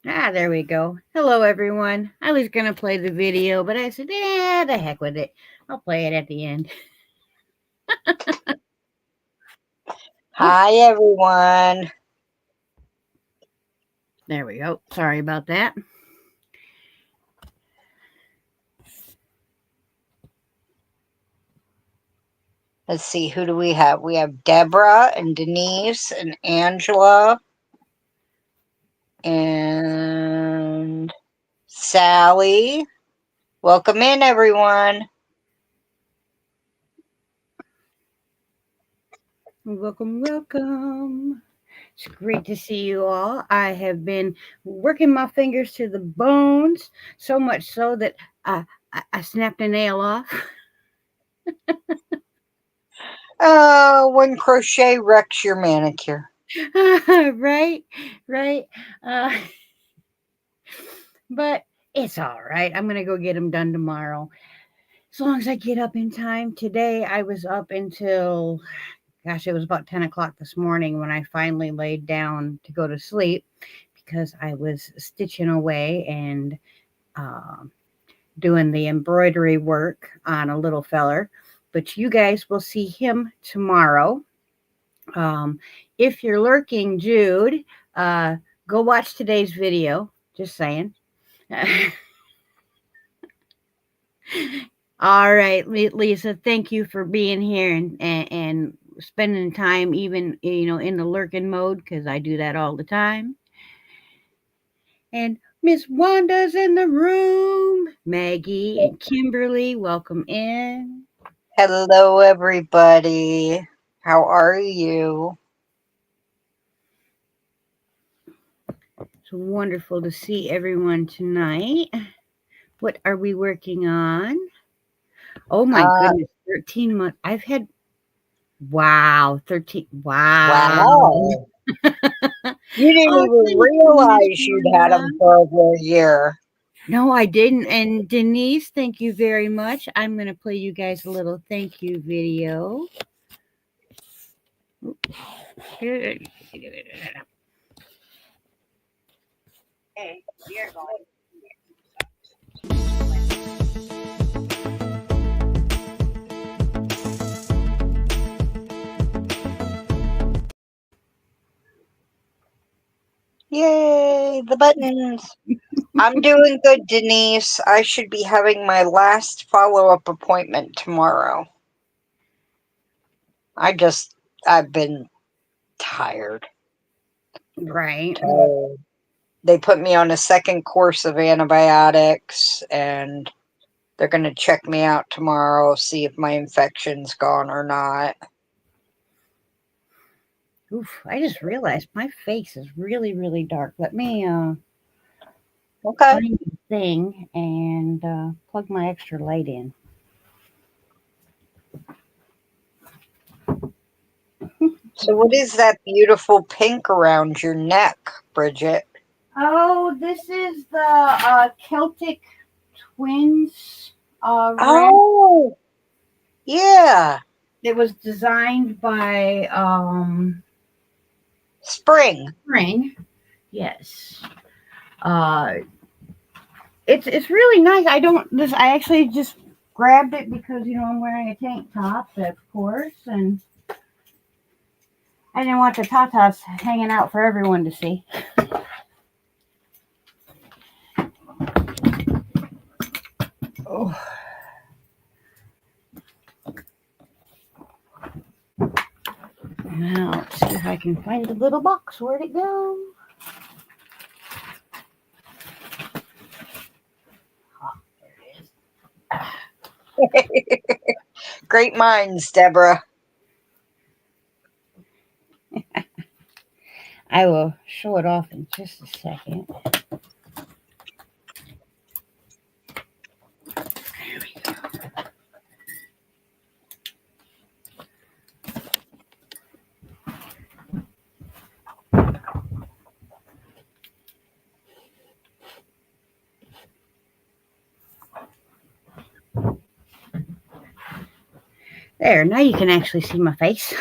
There we go. Hello, everyone. I was going to play the video, but I said, the heck with it. I'll play it at the end. Hi, everyone. There we go. Sorry about that. Let's see, who do we have? We have Deborah and Denise and Angela and Sally. Welcome in, everyone. Welcome, welcome. It's great to see you all. I have been working my fingers to the bones, so much so that I snapped a nail off. When crochet wrecks your manicure. right. But it's all right. I'm going to go get them done tomorrow. As long as I get up in time. Today I was up until, gosh, it was about 10 o'clock this morning when I finally laid down to go to sleep because I was stitching away and doing the embroidery work on a little feller. But you guys will see him tomorrow. If you're lurking, Jude, go watch today's video. Just saying. All right, Lisa, thank you for being here and spending time even, in the lurking mode, because I do that all the time. And Miss Wanda's in the room. Maggie and Kimberly, welcome in. Hello, everybody. How are you? It's wonderful to see everyone tonight. What are we working on? Oh my goodness, 13 months. I've had, wow, 13. Wow. Wow. You didn't even realize you'd had them for over a year. No, I didn't. And Denise, thank you very much. I'm going to play you guys a little thank you video. Hey, you're going. Yay, the buttons. I'm doing good, Denise. I should be having my last follow-up appointment tomorrow. I've been tired. Right. They put me on a second course of antibiotics, and they're going to check me out tomorrow, see if my infection's gone or not. Oof, I just realized my face is really, really dark. Let me Okay. find the thing and plug my extra light in. So what is that beautiful pink around your neck, Bridget? Oh, this is the Celtic Twins wrap. Oh, yeah. It was designed by Spring. Yes. It's really nice. I actually just grabbed it because I'm wearing a tank top, of course, and I didn't want the tatas hanging out for everyone to see. Oh. Now, let's see if I can find the little box. Where'd it go? Oh, there it is. Great minds, Deborah. I will show it off in just a second. There we go. There, now you can actually see my face.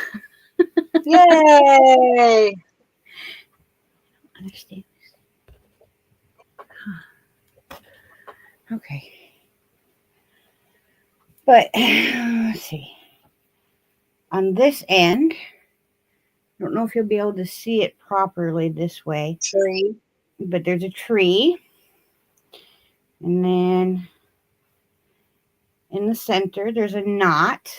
Yay! Understand. Okay. But let's see. On this end, I don't know if you'll be able to see it properly this way, Tree. but there's a tree. And then in the center, there's a knot.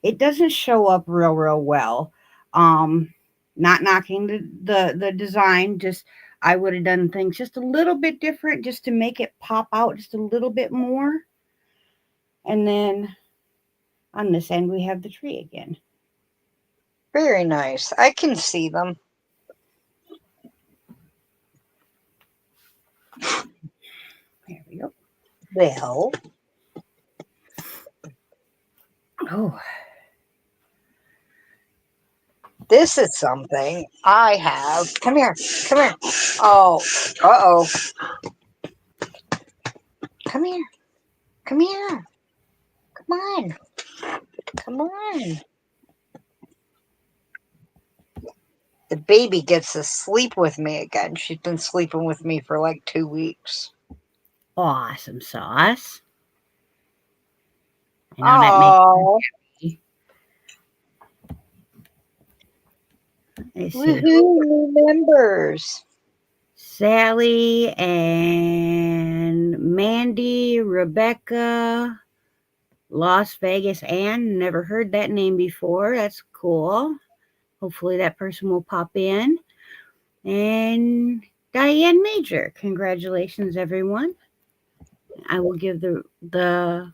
It doesn't show up real well. Not knocking the design, just I would have done things just a little bit different just to make it pop out just a little bit more. And then on this end, we have the tree again. Very nice. I can see them. There we go. Well. Oh. This is something I have. Come here. Come here. Oh. Uh-oh. Come here. Come here. Come on. Come on. The baby gets to sleep with me again. She's been sleeping with me for like 2 weeks. Awesome sauce. I know that Oh. makes me happy. Woohoo, new members. Sally and Mandy, Rebecca, Las Vegas Ann. Never heard that name before. That's cool. Hopefully that person will pop in. And Diane Major. Congratulations, everyone. I will give the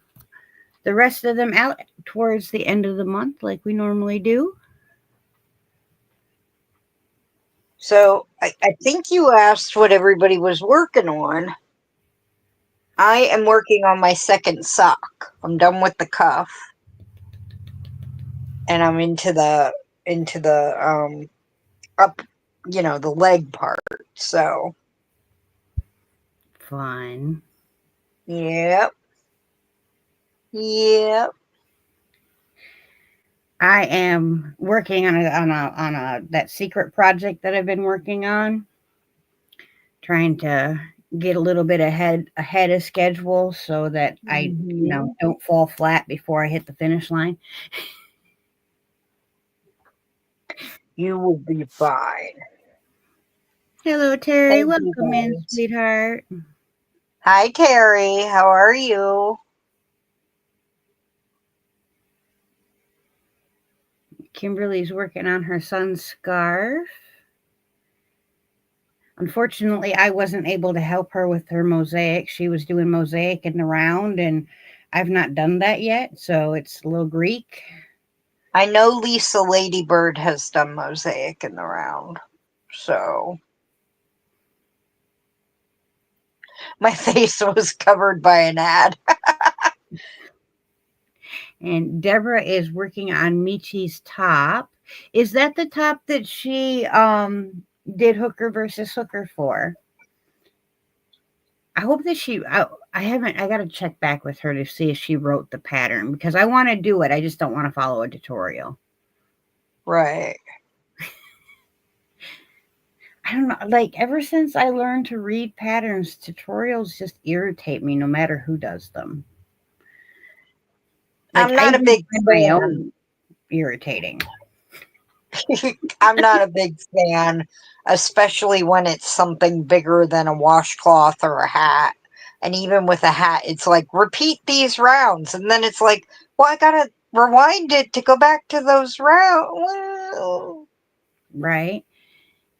rest of them out towards the end of the month like we normally do. So I think you asked what everybody was working on. I am working on my second sock. I'm done with the cuff. And I'm into the up, the leg part. So Fun. yep. Yep. I am working on a that secret project that I've been working on, trying to get a little bit ahead of schedule so that I don't fall flat before I hit the finish line. You will be fine. Hello, Terry. Thank you, Welcome in, guys. sweetheart. Hi, Terry. How are you? Kimberly's working on her son's scarf. Unfortunately, I wasn't able to help her with her mosaic. She was doing mosaic in the round, and I've not done that yet, so it's a little Greek. I know Lisa Ladybird has done mosaic in the round, so my face was covered by an ad. And Deborah is working on Michi's top. Is that the top that she did hooker versus hooker for? I hope that I haven't, I got to check back with her to see if she wrote the pattern because I want to do it. I just don't want to follow a tutorial. Right. I don't know. Like, ever since I learned to read patterns, tutorials just irritate me no matter who does them. Like, I'm not a big my fan. own irritating. I'm not a big fan, especially when it's something bigger than a washcloth or a hat. And even with a hat, it's like, repeat these rounds. And then it's like, well, I gotta rewind it to go back to those rounds. Right?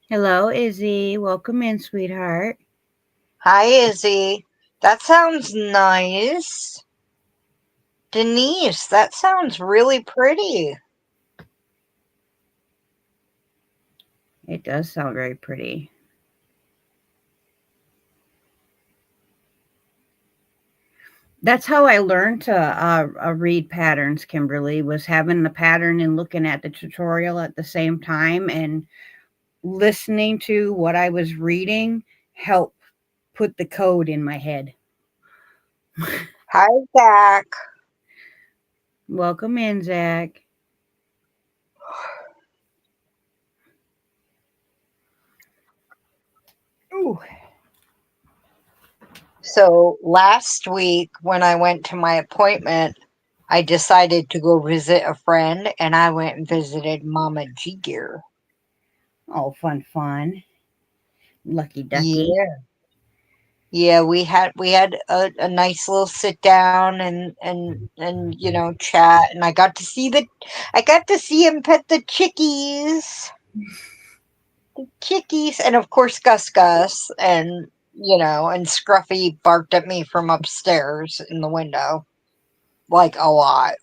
Hello, Izzy. Welcome in, sweetheart. Hi, Izzy. That sounds nice. Denise, that sounds really pretty. It does sound very pretty. That's how I learned to read patterns, Kimberly, was having the pattern and looking at the tutorial at the same time, and listening to what I was reading helped put the code in my head. Hi, Zach. Welcome in, Zach. Ooh. So last week when I went to my appointment, I decided to go visit a friend, and I went and visited Mama Jigger. Oh, fun. Lucky ducky. Yeah. Yeah, we had a nice little sit down and chat, and I got to see him pet the chickies, and of course Gus and Scruffy barked at me from upstairs in the window, like a lot.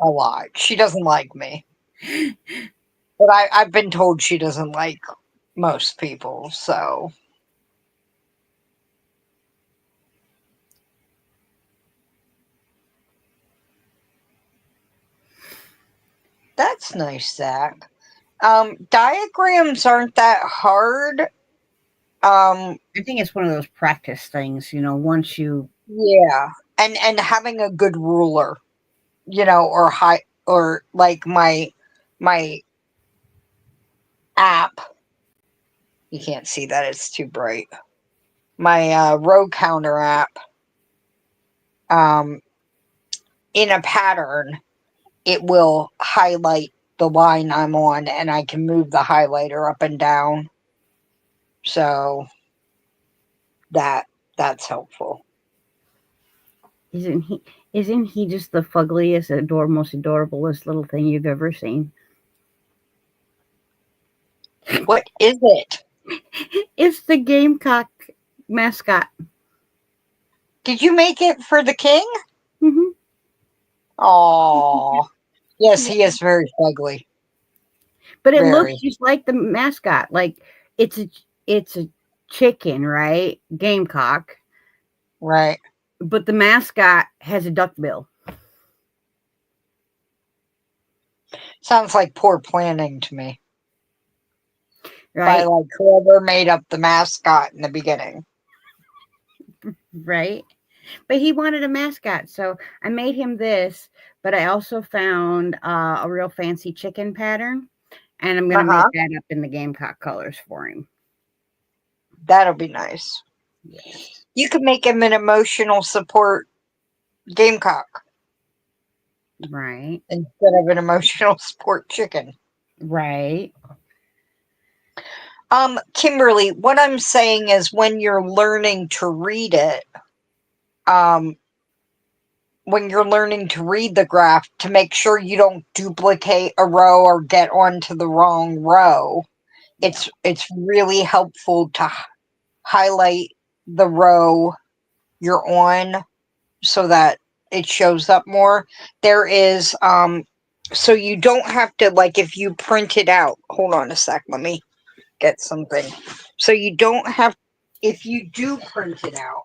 A lot. She doesn't like me. But I've been told she doesn't like most people, so that's nice, Zach. Diagrams aren't that hard. I think it's one of those practice things, once you. Yeah. And having a good ruler, or like my app. You can't see that, it's too bright. My row counter app, um, in a pattern, it will highlight the line I'm on, and I can move the highlighter up and down. So that's helpful. Isn't he just the fuggliest, most adorablest little thing you've ever seen? What is it? It's the Gamecock mascot. Did you make it for the king? Hmm. Oh, yes, Yeah. he is very ugly. But it looks Very. just like the mascot. Like it's a chicken, right? Gamecock. Right. But the mascot has a duck bill. Sounds like poor planning to me. By Right? like whoever made up the mascot in the beginning. Right? But he wanted a mascot, so I made him this. But I also found a real fancy chicken pattern, and I'm gonna make Uh-huh. that up in the Gamecock colors for him. That'll be nice. Yes. You could make him an emotional support gamecock Right. instead of an emotional support chicken. Right. Kimberly, what I'm saying is when you're learning to read it, um, when you're learning to read the graph, to make sure you don't duplicate a row or get onto the wrong row, Yeah. it's really helpful to highlight the row you're on so that it shows up more. There is so you don't have to, like, if you print it out. Hold on a sec, let me get something. So you don't have, if you do print it out.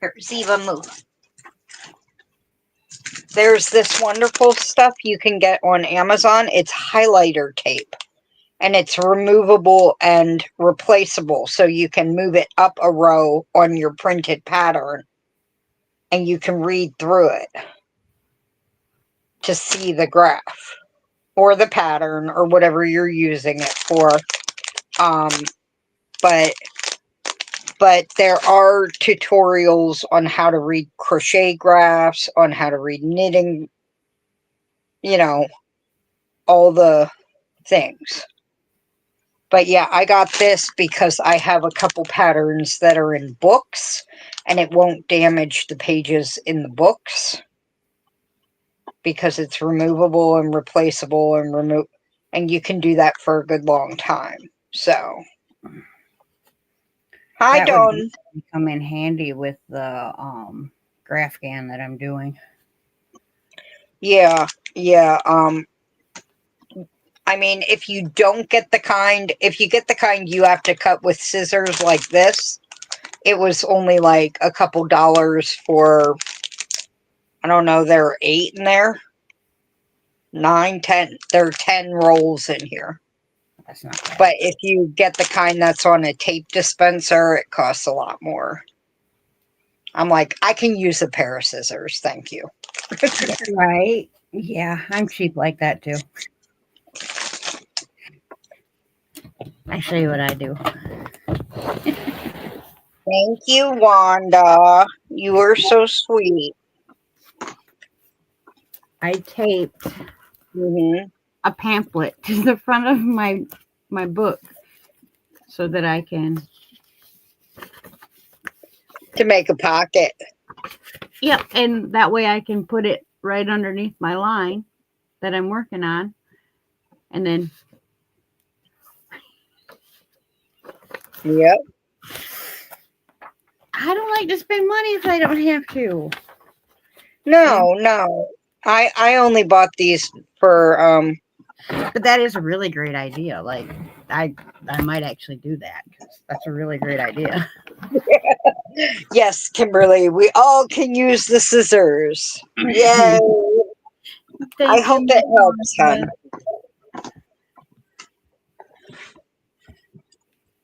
Here, Ziva, move. There's this wonderful stuff you can get on Amazon. It's highlighter tape. And it's removable and replaceable. So you can move it up a row on your printed pattern. And you can read through it to see the graph. Or the pattern, or whatever you're using it for. Um, but there are tutorials on how to read crochet graphs, on how to read knitting, all the things. But yeah, I got this because I have a couple patterns that are in books, and it won't damage the pages in the books because it's removable and replaceable and you can do that for a good long time. So, hi, That would Dawn. come in handy with the graph gan that I'm doing. Yeah, yeah. I mean, if you get the kind you have to cut with scissors like this, it was only like a couple dollars for, I don't know, there are 8 in there. 9, 10. There are 10 rolls in here. That's not bad. But if you get the kind that's on a tape dispenser, it costs a lot more. I'm like, I can use a pair of scissors. Thank you. Right? Yeah, I'm cheap like that too. I show you what I do. Thank you, Wanda. You are so sweet. I taped Hmm. a pamphlet to the front of my book so that I can. To make a pocket. Yep, and that way I can put it right underneath my line that I'm working on, and then. Yep. I don't like to spend money if I don't have to. No. I only bought these for But that is a really great idea. Like I might actually do that because that's a really great idea. yes, Kimberly, we all can use the scissors. Yay. I Thank hope you, it helps, hon. Monica.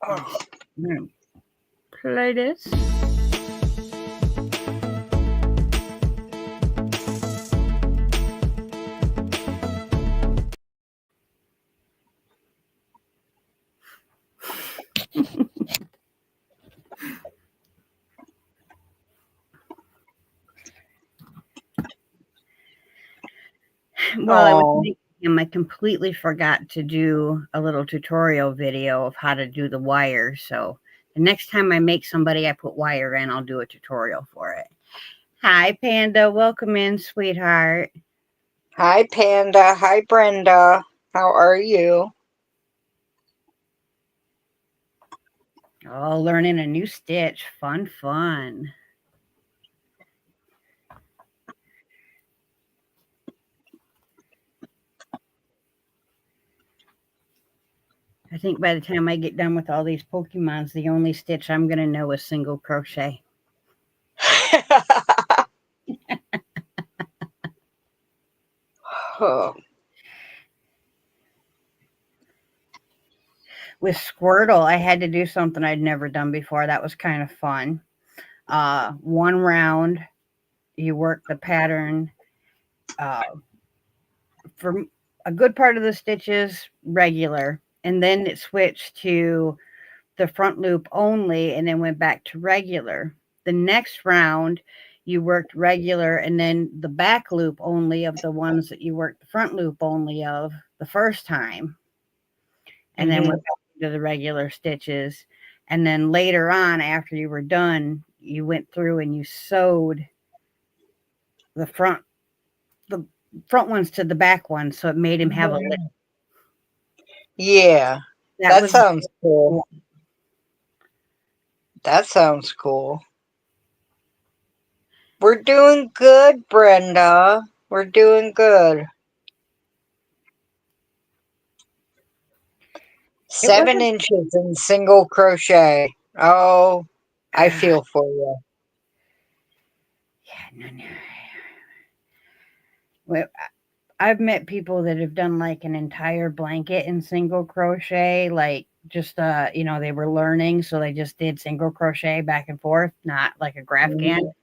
Oh. I'm gonna play this. While I was Oh. making him, I completely forgot to do a little tutorial video of how to do the wire. So the next time I make somebody I put wire in, I'll do a tutorial for it. Hi, Panda. Welcome in, sweetheart. Hi, Panda. Hi, Brenda. How are you? Oh, learning a new stitch. Fun, fun. I think by the time I get done with all these Pokemons, the only stitch I'm going to know is single crochet. Oh. With Squirtle, I had to do something I'd never done before. That was kind of fun. One round, you work the pattern for a good part of the stitches regular, and then it switched to the front loop only and then went back to regular. The next round, you worked regular and then the back loop only of the ones that you worked the front loop only of the first time, and then went back to the regular stitches. And then later on, after you were done, you went through and you sewed the front ones to the back ones, so it made him have a lip. Yeah, That that was sounds cool. That sounds cool. We're doing good, Brenda. We're doing good. 7 inches in single crochet. Oh, I feel for you. Yeah, no. Well, I've met people that have done like an entire blanket in single crochet, like just they were learning, so they just did single crochet back and forth, not like a Grafghan. Mhm.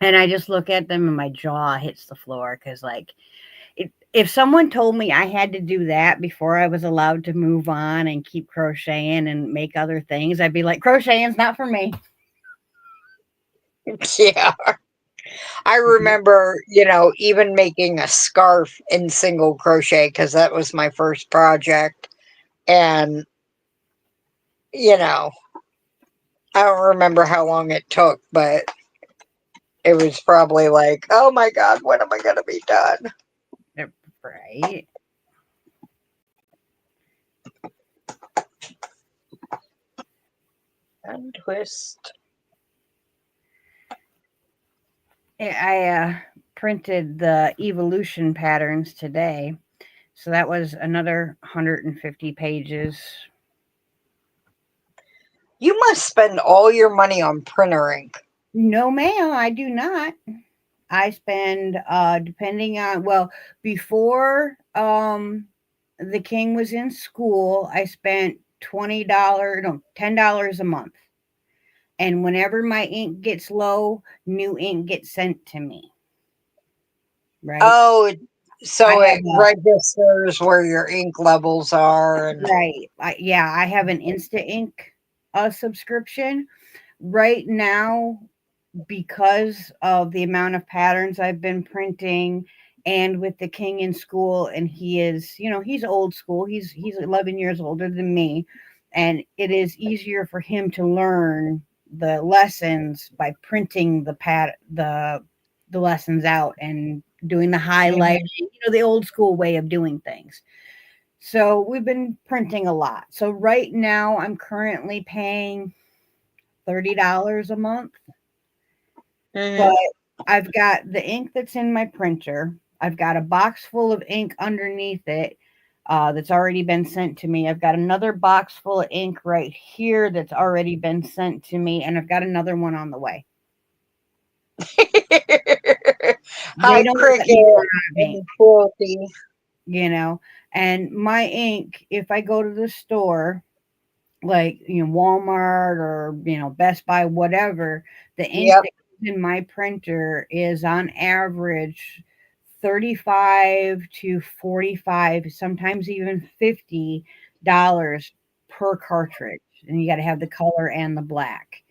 And I just look at them and my jaw hits the floor because like if someone told me I had to do that before I was allowed to move on and keep crocheting and make other things, I'd be like, crocheting's not for me. Yeah. I remember, even making a scarf in single crochet because that was my first project. And, I don't remember how long it took, but it was probably like, oh my God, when am I going to be done? Right. And twist. I printed the evolution patterns today. So that was another 150 pages. You must spend all your money on printer ink. No, ma'am, I do not. I spend depending on before the king was in school, I spent $10 a month. And whenever my ink gets low, new ink gets sent to me. Right? Oh, So I have it registers where your ink levels are, and right. I have an Insta Ink subscription right now because of the amount of patterns I've been printing and with the king in school, and he is, he's old school. He's 11 years older than me, and it is easier for him to learn the lessons by printing the lessons out and doing the highlighting, Mhm. the old school way of doing things. So we've been printing a lot. So right now I'm currently paying $30 a month, but Mhm. I've got the ink that's in my printer. I've got a box full of ink underneath it that's already been sent to me. I've got another box full of ink right here that's already been sent to me, and I've got another one on the way. They Hi, don't let cricket me run out of ink, and cruelty. you know. And my ink, if I go to the store, like Walmart or Best Buy, whatever, the ink Yep. that goes in my printer is on average 35 to 45, sometimes even $50 per cartridge. And you got to have the color and the black.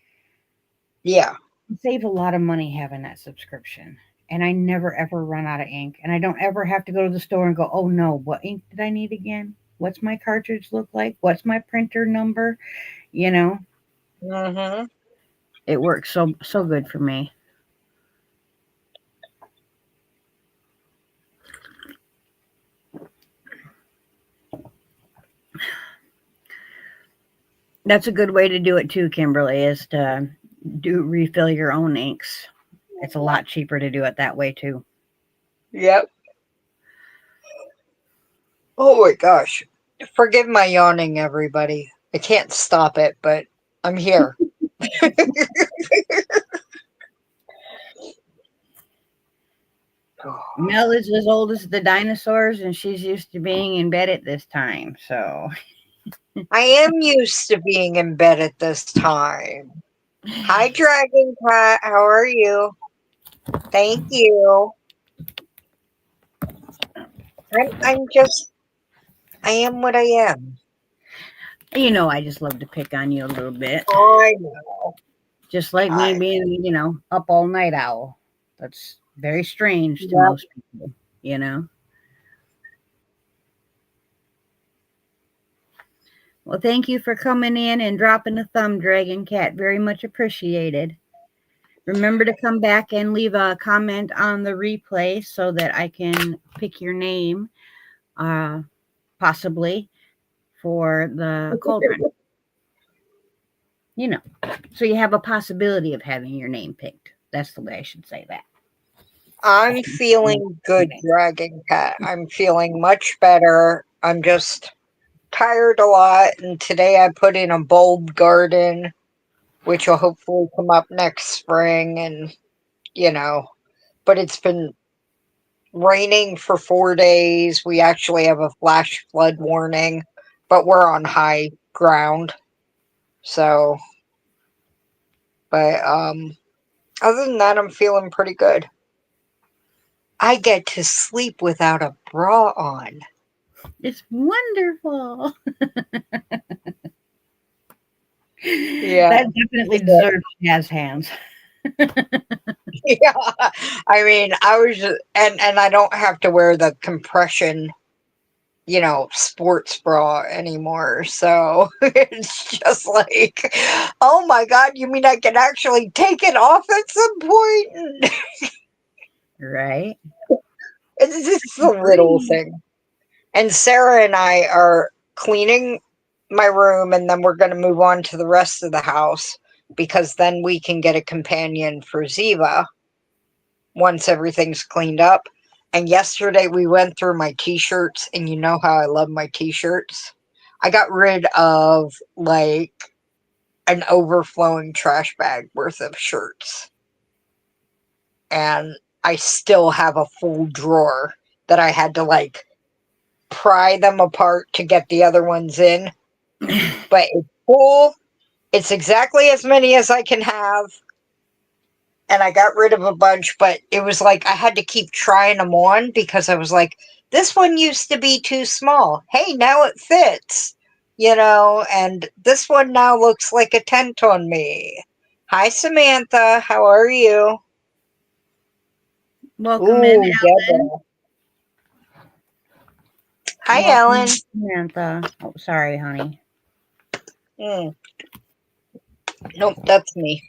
Yeah. You save a lot of money having that subscription. And I never ever run out of ink. And I don't ever have to go to the store and go, oh no, what ink did I need again? What's my cartridge look like? What's my printer number? You know, Mhm. it works so good for me. That's a good way to do it too, Kimberly, is to do refill your own inks. It's a lot cheaper to do it that way too. Yep. Oh my gosh. Forgive my yawning, everybody. I can't stop it, but I'm here. Mel is as old as the dinosaurs, and she's used to being in bed at this time. So, I am used to being in bed at this time. Hi, Dragon Cat. How are you? Thank you. I'm just, I am what I am. I just love to pick on you a little bit. I know. Just like me I, being, up all night owl. That's very strange to yep. most people. Well, thank you for coming in and dropping a thumb, Dragon Cat. Very much appreciated. Remember to come back and leave a comment on the replay so that I can pick your name, uh, possibly, for the cauldron. So you have a possibility of having your name picked. That's the way I should say that. I'm feeling good, Dragon Cat. I'm feeling much better. I'm just tired a lot, and today I put in a bulb garden, which will hopefully come up next spring, and you know, but it's been raining for 4 days. We actually have a flash flood warning, but we're on high ground. So, but other than that, I'm feeling pretty good. I get to sleep without a bra on. It's wonderful. Yeah. That definitely deserves jazz hands. Yeah. I mean, I was just, and I don't have to wear the compression, sports bra anymore. So it's just like, oh my God, you mean I can actually take it off at some point? Right? It's just a little Agree. thing. And Sarah and I are cleaning my room, and then we're going to move on to the rest of the house because then we can get a companion for Ziva once everything's cleaned up. And yesterday we went through my t-shirts, and you know how I love my t-shirts. I got rid of like an overflowing trash bag worth of shirts. And I still have a full drawer that I had to like pry them apart to get the other ones in. But it's full. It's exactly as many as I can have. and I got rid of a bunch, but it was like I had to keep trying them on because I was like, this one used to be too small. Hey, now it fits, and this one now looks like a tent on me. Hi, Samantha. How are you? Welcome in, Ooh, Ellen. Deborah. Hi, Welcome, Ellen. in, Samantha. Oh, sorry, honey. Mm, nope, that's me.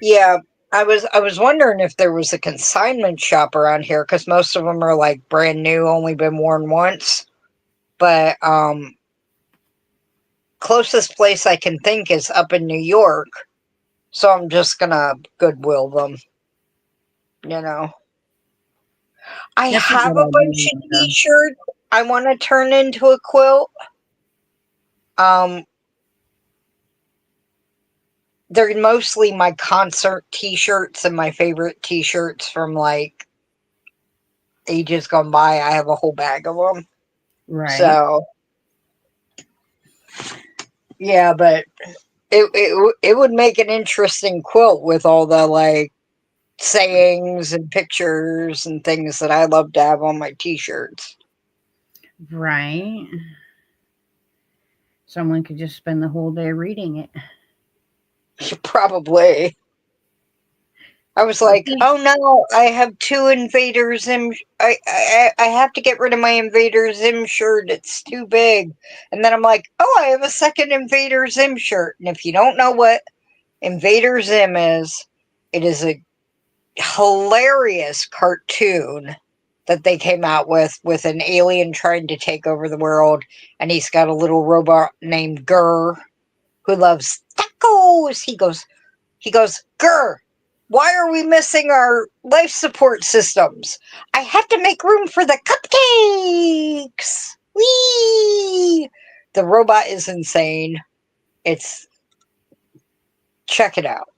Yeah, I was wondering if there was a consignment shop around here because most of them are like brand new, only been worn once. But closest place I can think is up in New York, so I'm just gonna Goodwill them. You know, I That's a have good a bunch idea, of Linda. T-shirts I want to turn into a quilt. Um, they're mostly my concert T-shirts and my favorite T-shirts from like ages gone by. I have a whole bag of them. Right. So yeah, but it would make an interesting quilt with all the like sayings and pictures and things that I love to have on my T-shirts. Right. Someone could just spend the whole day reading it. Probably. I was like, Okay. oh no, I have two Invader Zim. I have to get rid of my Invader Zim shirt. It's too big. And then I'm like, oh, I have a second Invader Zim shirt. And if you don't know what Invader Zim is, it is a hilarious cartoon that they came out with an alien trying to take over the world, and he's got a little robot named Gurr who loves tacos. He goes, Gurr, why are we missing our life support systems? I have to make room for the cupcakes. Whee! The robot is insane. It's check it out.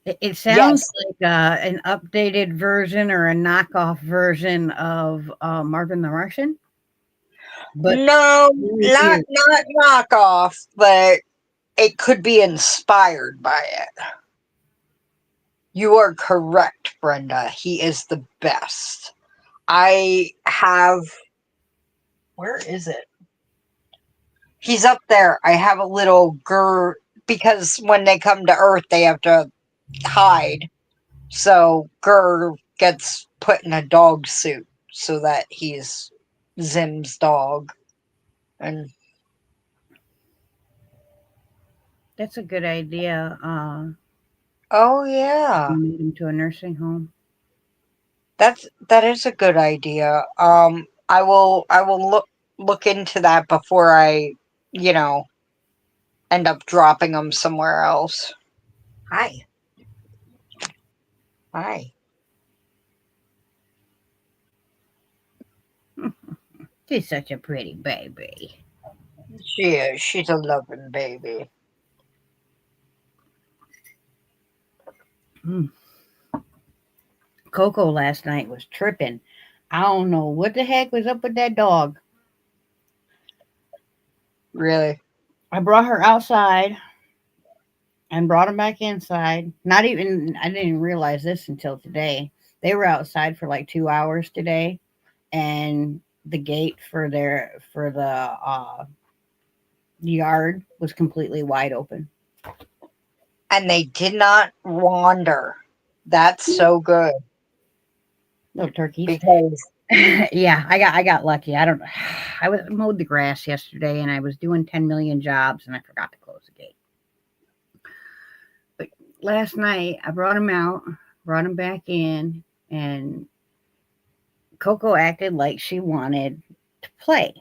It sounds Yes. like an updated version or a knockoff version of Marvin the Martian, but No, really not cute. not knockoff, but it could be inspired by it. You are correct, Brenda. He is the best. I have. Where is it? He's up there. I have a little Gur because when they come to Earth, they have to hide. So Gur gets put in a dog suit so that he's Zim's dog. And That's a good idea. oh yeah, Move him to a nursing home. that is a good idea. I will look into that before I, you know, end up dropping them somewhere else. Hi, hi. She's such a pretty baby. She is. She's a loving baby. Mm. Coco last night was tripping. I don't know what the heck was up with that dog. Really. I brought her outside and brought him back inside. Not even, I didn't realize this until today. They were outside for like 2 hours today, and the gate for the yard was completely wide open. And they did not wander. That's so good Little turkeys. because Yeah, I got lucky. I don't. I was mowed the grass yesterday, and I was doing 10 million jobs, and I forgot to close the gate. But last night, I brought him out, brought him back in, and Coco acted like she wanted to play.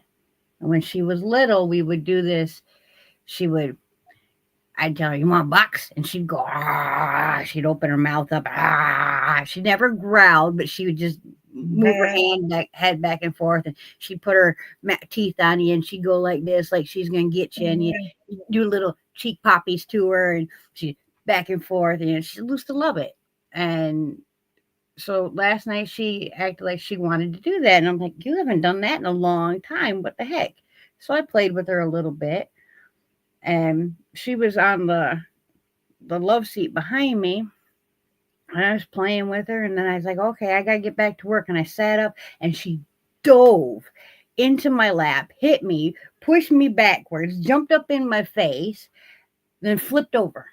And when she was little, we would do this. She would, I'd tell her, "You want a box?" And she'd go, ah. She'd open her mouth up, ah. She never growled, but she would just move her head back and forth, and she'd put her teeth on you, and she'd go like this, like she's gonna get you, and you do little cheek poppies to her, and she back and forth, and she used to love it. And so last night she acted like she wanted to do that, and I'm like, you haven't done that in a long time. What the heck? So I played with her a little bit, and she was on the love seat behind me. And I was playing with her, and then I was like, okay, I gotta get back to work. And I sat up, and she dove into my lap, hit me, pushed me backwards, jumped up in my face, then flipped over.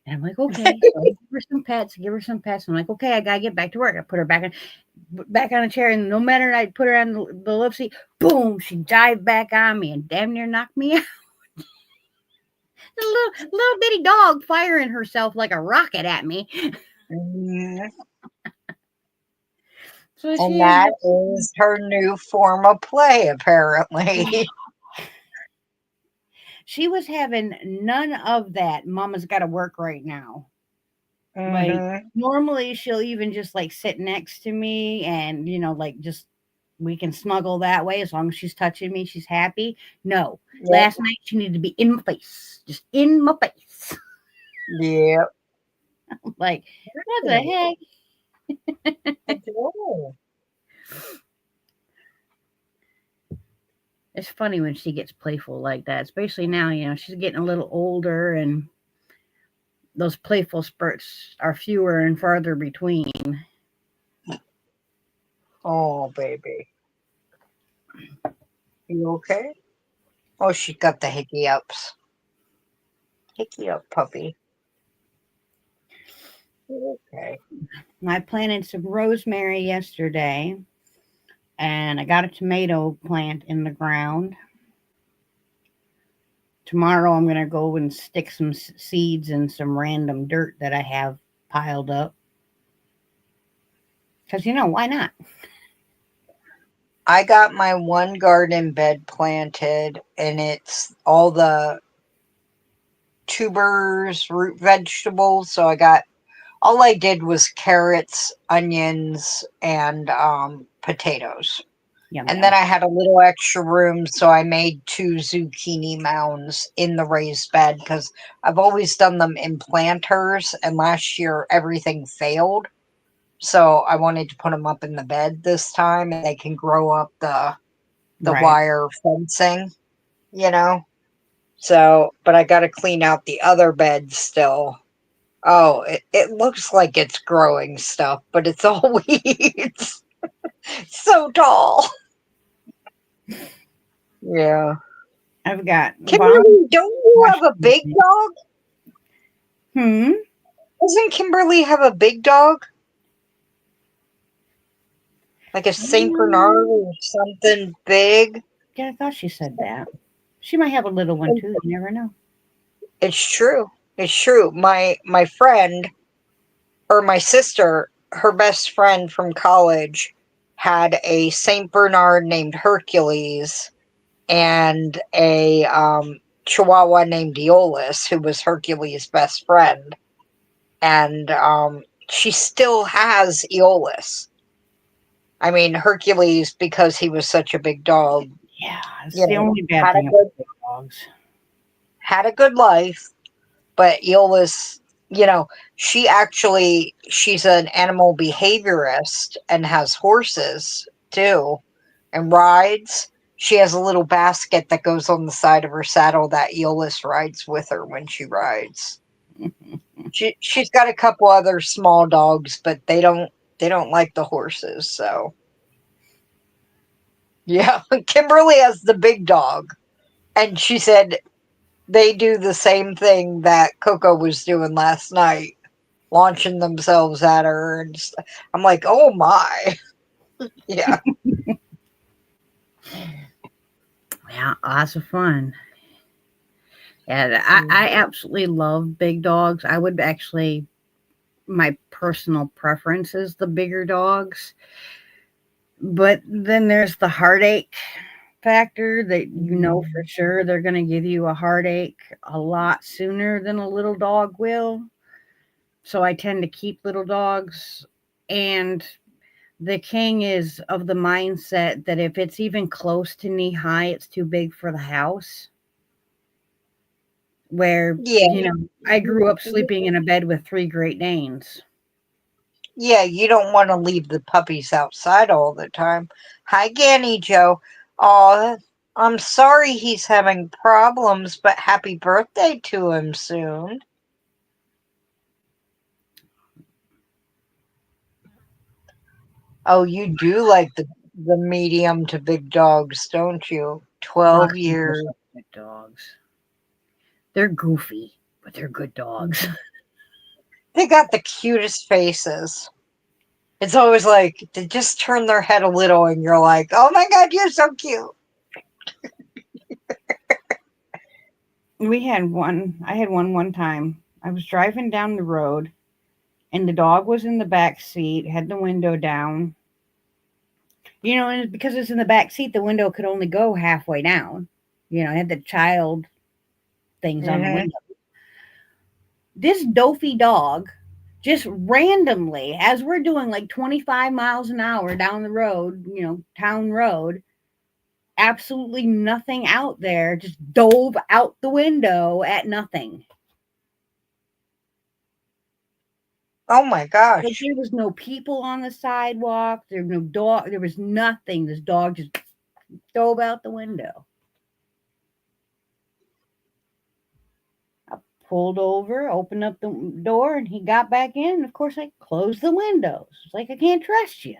And I'm like, okay. So I give her some pets, give her some pets. I'm like, okay, I gotta get back to work. I put her back on a chair, and no matter I put her on the love seat, boom, she dived back on me and damn near knocked me out. A little bitty dog firing herself like a rocket at me. Mhm. So And she that is her new form of play, apparently. she was having none of that. Mama's got to work right now. Like Hmm. normally she'll even just like sit next to me and like just we can snuggle that way as long as she's touching me, she's happy. No. Yep. Last night she needed to be in my face. Just in my face. Yep. Like, what the heck? Adorable. It's funny when she gets playful like that, especially now, she's getting a little older and those playful spurts are fewer and farther between. Oh, baby. You okay? Oh, she got the hickey ups. Hickey up puppy. Okay. I planted some rosemary yesterday and I got a tomato plant in the ground. Tomorrow I'm going to go and stick some seeds in some random dirt that I have piled up. Because, why not? I got my one garden bed planted, and it's all the tubers, root vegetables. So all I did was carrots, onions, and potatoes. Yum, And then yum. I had a little extra room, so I made 2 zucchini mounds in the raised bed because I've always done them in planters, and last year everything failed. So I wanted to put them up in the bed this time, and they can grow up the Right. wire fencing, you know. So, but I got to clean out the other bed still. Oh, it looks like it's growing stuff, but it's all weeds. So tall. Yeah. I've got bomb Kimberly, don't you squash. have a big dog? Hmm? Doesn't Kimberly have a big dog? Like a Saint Bernard or something big? Yeah, I thought she said that. She might have a little one too. You never know. It's true. It's true. My friend or my sister, her best friend from college, had a Saint Bernard named Hercules and a Chihuahua named Eolus, who was Hercules' best friend. And she still has Eolus. I mean, Hercules, because he was such a big dog, Yeah, it's you the know, only bad had a thing about good big dogs. had a good life, but Eolus, you know, she's an animal behaviorist and has horses too and rides. She has a little basket that goes on the side of her saddle that Eolus rides with her when she rides. She's got a couple other small dogs, but they don't like the horses, so yeah. Kimberly has the big dog, and she said they do the same thing that Coco was doing last night, launching themselves at her, and I'm like, oh my, yeah. Yeah, lots of fun. Yeah, I absolutely love big dogs. I would actually, my personal preference is the bigger dogs. But then there's the heartache factor that for sure they're going to give you a heartache a lot sooner than a little dog will. So I tend to keep little dogs. And the king is of the mindset that if it's even close to knee high, it's too big for the house. Where, Yeah. I grew up sleeping in a bed with 3 Great Danes. Yeah, you don't want to leave the puppies outside all the time. Hi, Ganny Joe. Oh, I'm sorry he's having problems, but happy birthday to him soon. Oh, you do like the medium to big dogs, don't you? 12 Roxy knows years. good dogs. They're goofy, but they're good dogs. They got the cutest faces. It's always like they just turn their head a little and you're like, oh my god, you're so cute. We had one. I had one time. I was driving down the road, and the dog was in the back seat, had the window down. And because it's in the back seat, the window could only go halfway down. It had the child things on the Hmm. window. This dopey dog just randomly, as we're doing like 25 miles an hour down the road, town road, absolutely nothing out there, just dove out the window at nothing. Oh my Like gosh. there was no people on the sidewalk, there was no dog, there was nothing. This dog just dove out the window. I pulled over, opened up the door, and he got back in. And of course, I closed the windows. It's like I can't trust you.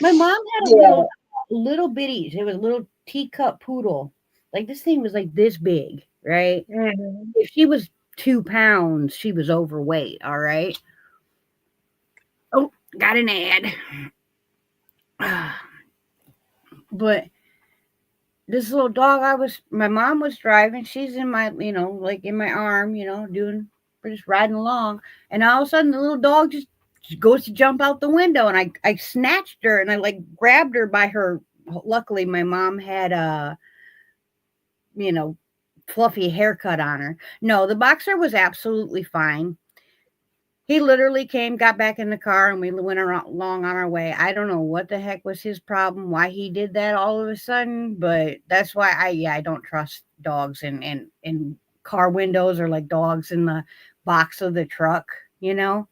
My mom had a Yeah. little bitty. It was a little teacup poodle. Like this thing was like this big, right? Hmm. If she was 2 pounds, she was overweight. All right. Oh, got an ad. But this little dog, my mom was driving. She's in my, like in my arm, we're just riding along. And all of a sudden, the little dog just goes to jump out the window. And I snatched her and I like grabbed her by her. Luckily, my mom had you know, fluffy haircut on her. No, the boxer was absolutely fine. He literally came, got back in the car, and we went along on our way. I don't know what the heck was his problem, why he did that all of a sudden, but that's why I don't trust dogs in car windows or like dogs in the box of the truck, you know?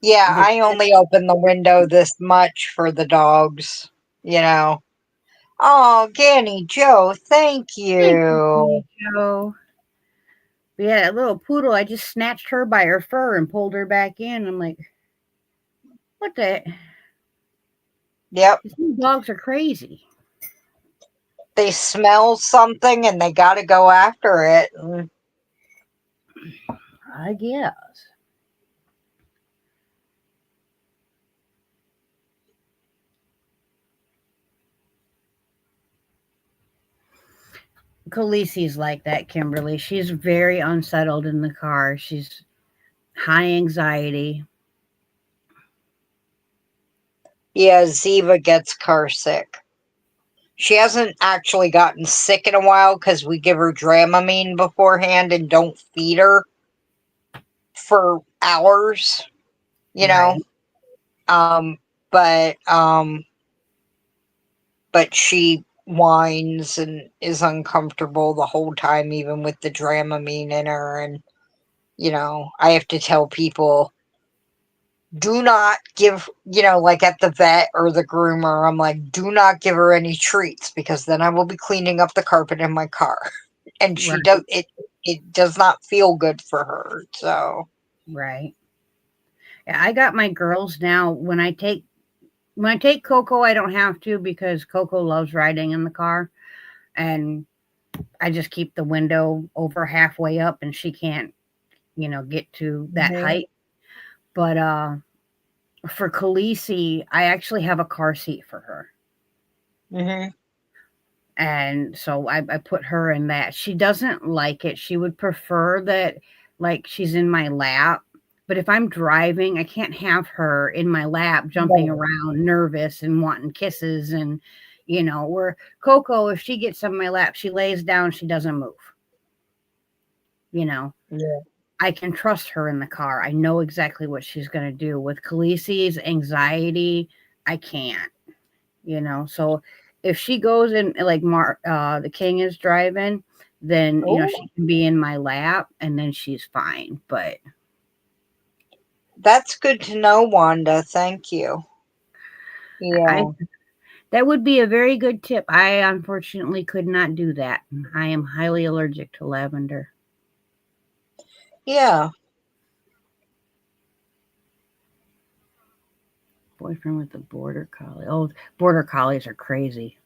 Yeah, That- I only open the window this much for the dogs, you know. Oh, Ganny Joe, thank Thank you, Sweet you. Joe. But yeah, that little poodle, I just snatched her by her fur and pulled her back in. I'm like, what the? Yep. These dogs are crazy. They smell something and they got to go after it. I guess. Khaleesi's like that, Kimberly. She's very unsettled in the car. She's high anxiety. Yeah, Ziva gets car sick. She hasn't actually gotten sick in a while because we give her Dramamine beforehand and don't feed her for hours, you know. Right. Um, but um, but she whines and is uncomfortable the whole time, even with the Dramamine in her. And I have to tell people, do not give, like at the vet or the groomer, I'm like, do not give her any treats because then I will be cleaning up the carpet in my car. And she Right. does it does not feel good for her. So, Right. Yeah, I got my girls now. When I take Coco, I don't have to because Coco loves riding in the car, and I just keep the window over halfway up, and she can't, get to that mhm, height. But for Khaleesi, I actually have a car seat for her. mhm. And so I put her in that. She doesn't like it. She would prefer that, like, she's in my lap. But if I'm driving, I can't have her in my lap jumping No. around, nervous and wanting kisses. And, where Coco, if she gets on my lap, she lays down, she doesn't move. You know, Yeah. I can trust her in the car. I know exactly what she's going to do. With Khaleesi's anxiety, I can't. So if she goes in like the king is driving, then Oh, she can be in my lap and then she's fine. But that's good to know, Wanda. Thank you. I Yeah. That would be a very good tip. I unfortunately could not do that. I am highly allergic to lavender. Yeah. Boyfriend with a border collie. Oh, border collies are crazy.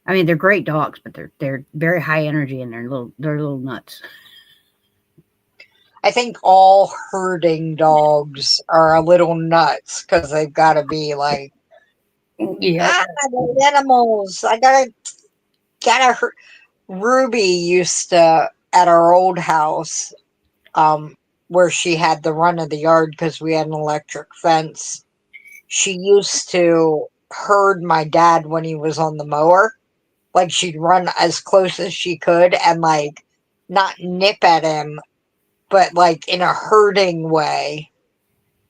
I mean, they're great dogs, but they're very high energy and they're little nuts. I think all herding dogs are a little nuts because they've got to be like, Yep. the animals. Gotta hurt. Ruby used to, at our old house, where she had the run of the yard because we had an electric fence. She used to herd my dad when he was on the mower. Like she'd run as close as she could and like not nip at him, but like in a herding way,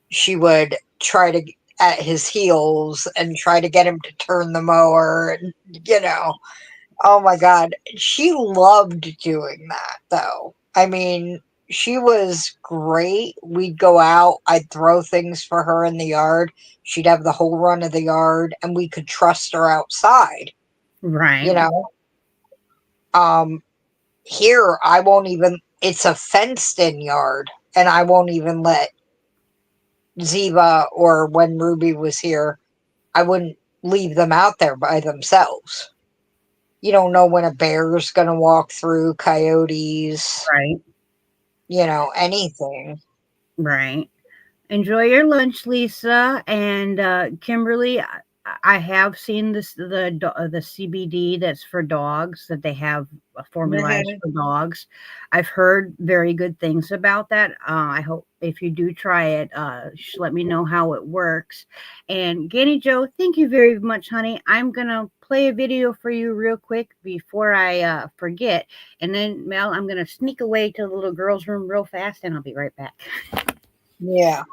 she would try to at his heels and try to get him to turn the mower and oh my god, she loved doing that though. I mean, she was great. We'd go out, I'd throw things for her in the yard. She'd have the whole run of the yard and we could trust her outside, you Right. know. Um Here I won't even, it's a fenced in yard and I won't even let Ziva, or when Ruby was here, I wouldn't leave them out there by themselves. You don't know when a bear's going to walk through, coyotes, Right. anything. Right. Enjoy your lunch, Lisa and Kimberly. I have seen the CBD that's for dogs that they have formalized Mhm. for dogs. I've heard very good things about that. I hope if you do try it, let me know how it works. And Ganny Joe, thank you very much, honey. I'm gonna play a video for you real quick before I forget, and then Mel, I'm gonna sneak away to the little girls' room real fast, and I'll be right back. Yeah.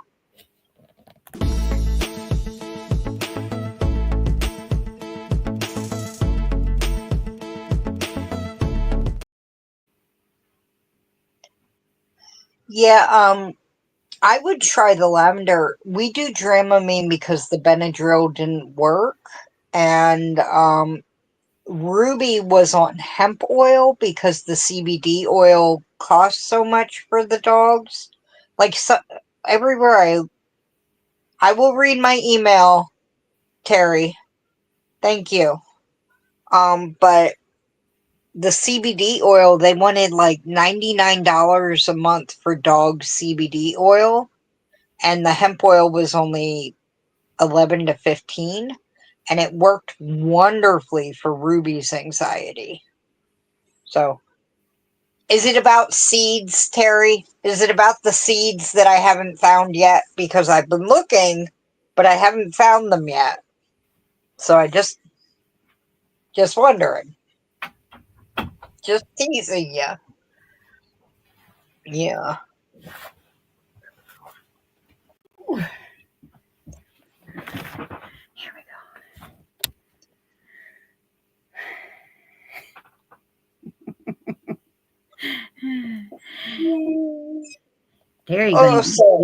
Yeah, I would try the lavender. We do Dramamine because the Benadryl didn't work. And Ruby was on hemp oil because the CBD oil costs so much for the dogs. Like so, everywhere I will read my email, Terry. Thank you. But the CBD oil, they wanted like $99 a month for dog CBD oil, and the hemp oil was only 11 to 15, and it worked wonderfully for Ruby's anxiety. So, is it about seeds, Terry? Is it about the seeds that I haven't found yet? Because I've been looking, but I haven't found them yet. So I just wondering. Just teasing you. Yeah. Here we go. There you Oh, go. so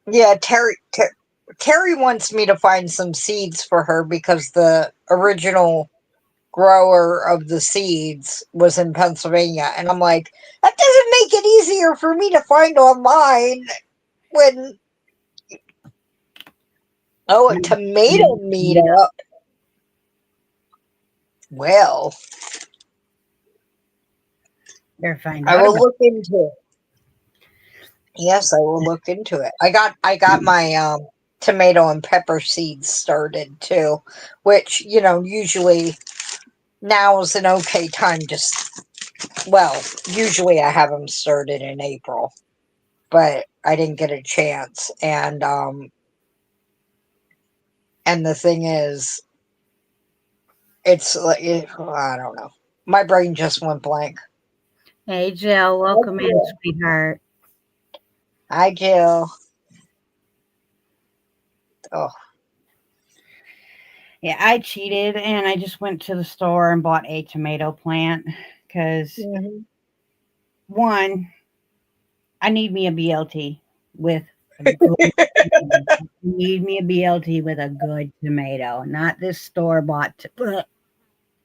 yeah, Terry wants me to find some seeds for her because the original grower of the seeds was in Pennsylvania, and I'm like, that doesn't make it easier for me to find online when a tomato meetup. Well, Better find I out will about look into it. Yes, I will look into it. I got my tomato and pepper seeds started too, which, usually now is an okay time to well, usually I have them started in April, but I didn't get a chance, and the thing is, it's like I don't know. My brain just went blank. Hey, Jill, welcome in, sweetheart. Hi, Jill. Oh, Yeah, I cheated and I just went to the store and bought a tomato plant because mhm. one, I need me a BLT with a good need me a BLT with a good tomato, not this store-bought,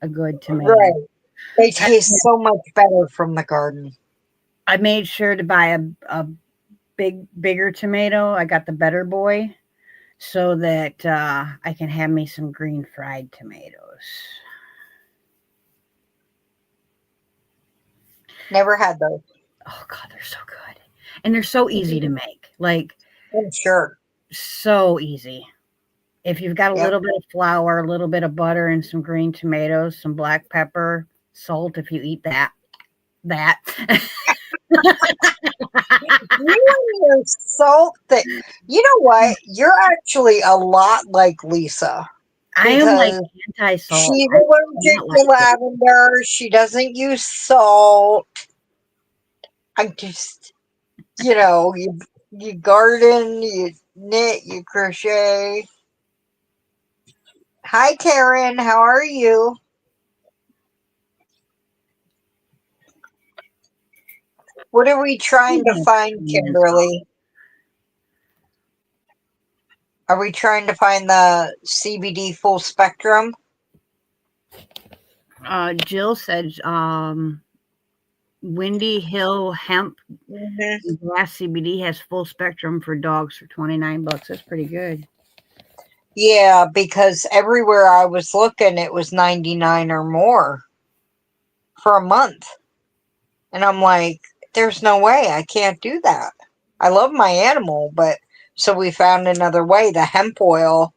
a good tomato. Right. They I taste so much better from the garden. I made sure to buy a bigger tomato. I got the Better Boy so that I can have me some green fried tomatoes. Never had those. Oh God, they're so good, and they're so easy to make. Like I'm sure. so easy. If you've got a Yep. little bit of flour, a little bit of butter, and some green tomatoes, some black pepper, salt if you eat that. You and your salt thing. You know what? You're actually a lot like Lisa I am like because anti-salt. she's I do allergic not to like it. lavender. She doesn't use salt. I just, you garden, you knit, you crochet. Hi, Karen. How are you? What are we I'm trying to gonna find, turn this off. Kimberly? Are we trying to find the CBD full spectrum? Jill said Windy Hill Hemp Hmm. Glass CBD has full spectrum for dogs for $29. That's pretty good. Yeah, because everywhere I was looking, it was 99 or more for a month. And I'm like, there's no way I can't do that. I love my animal, but so we found another way. The hemp oil,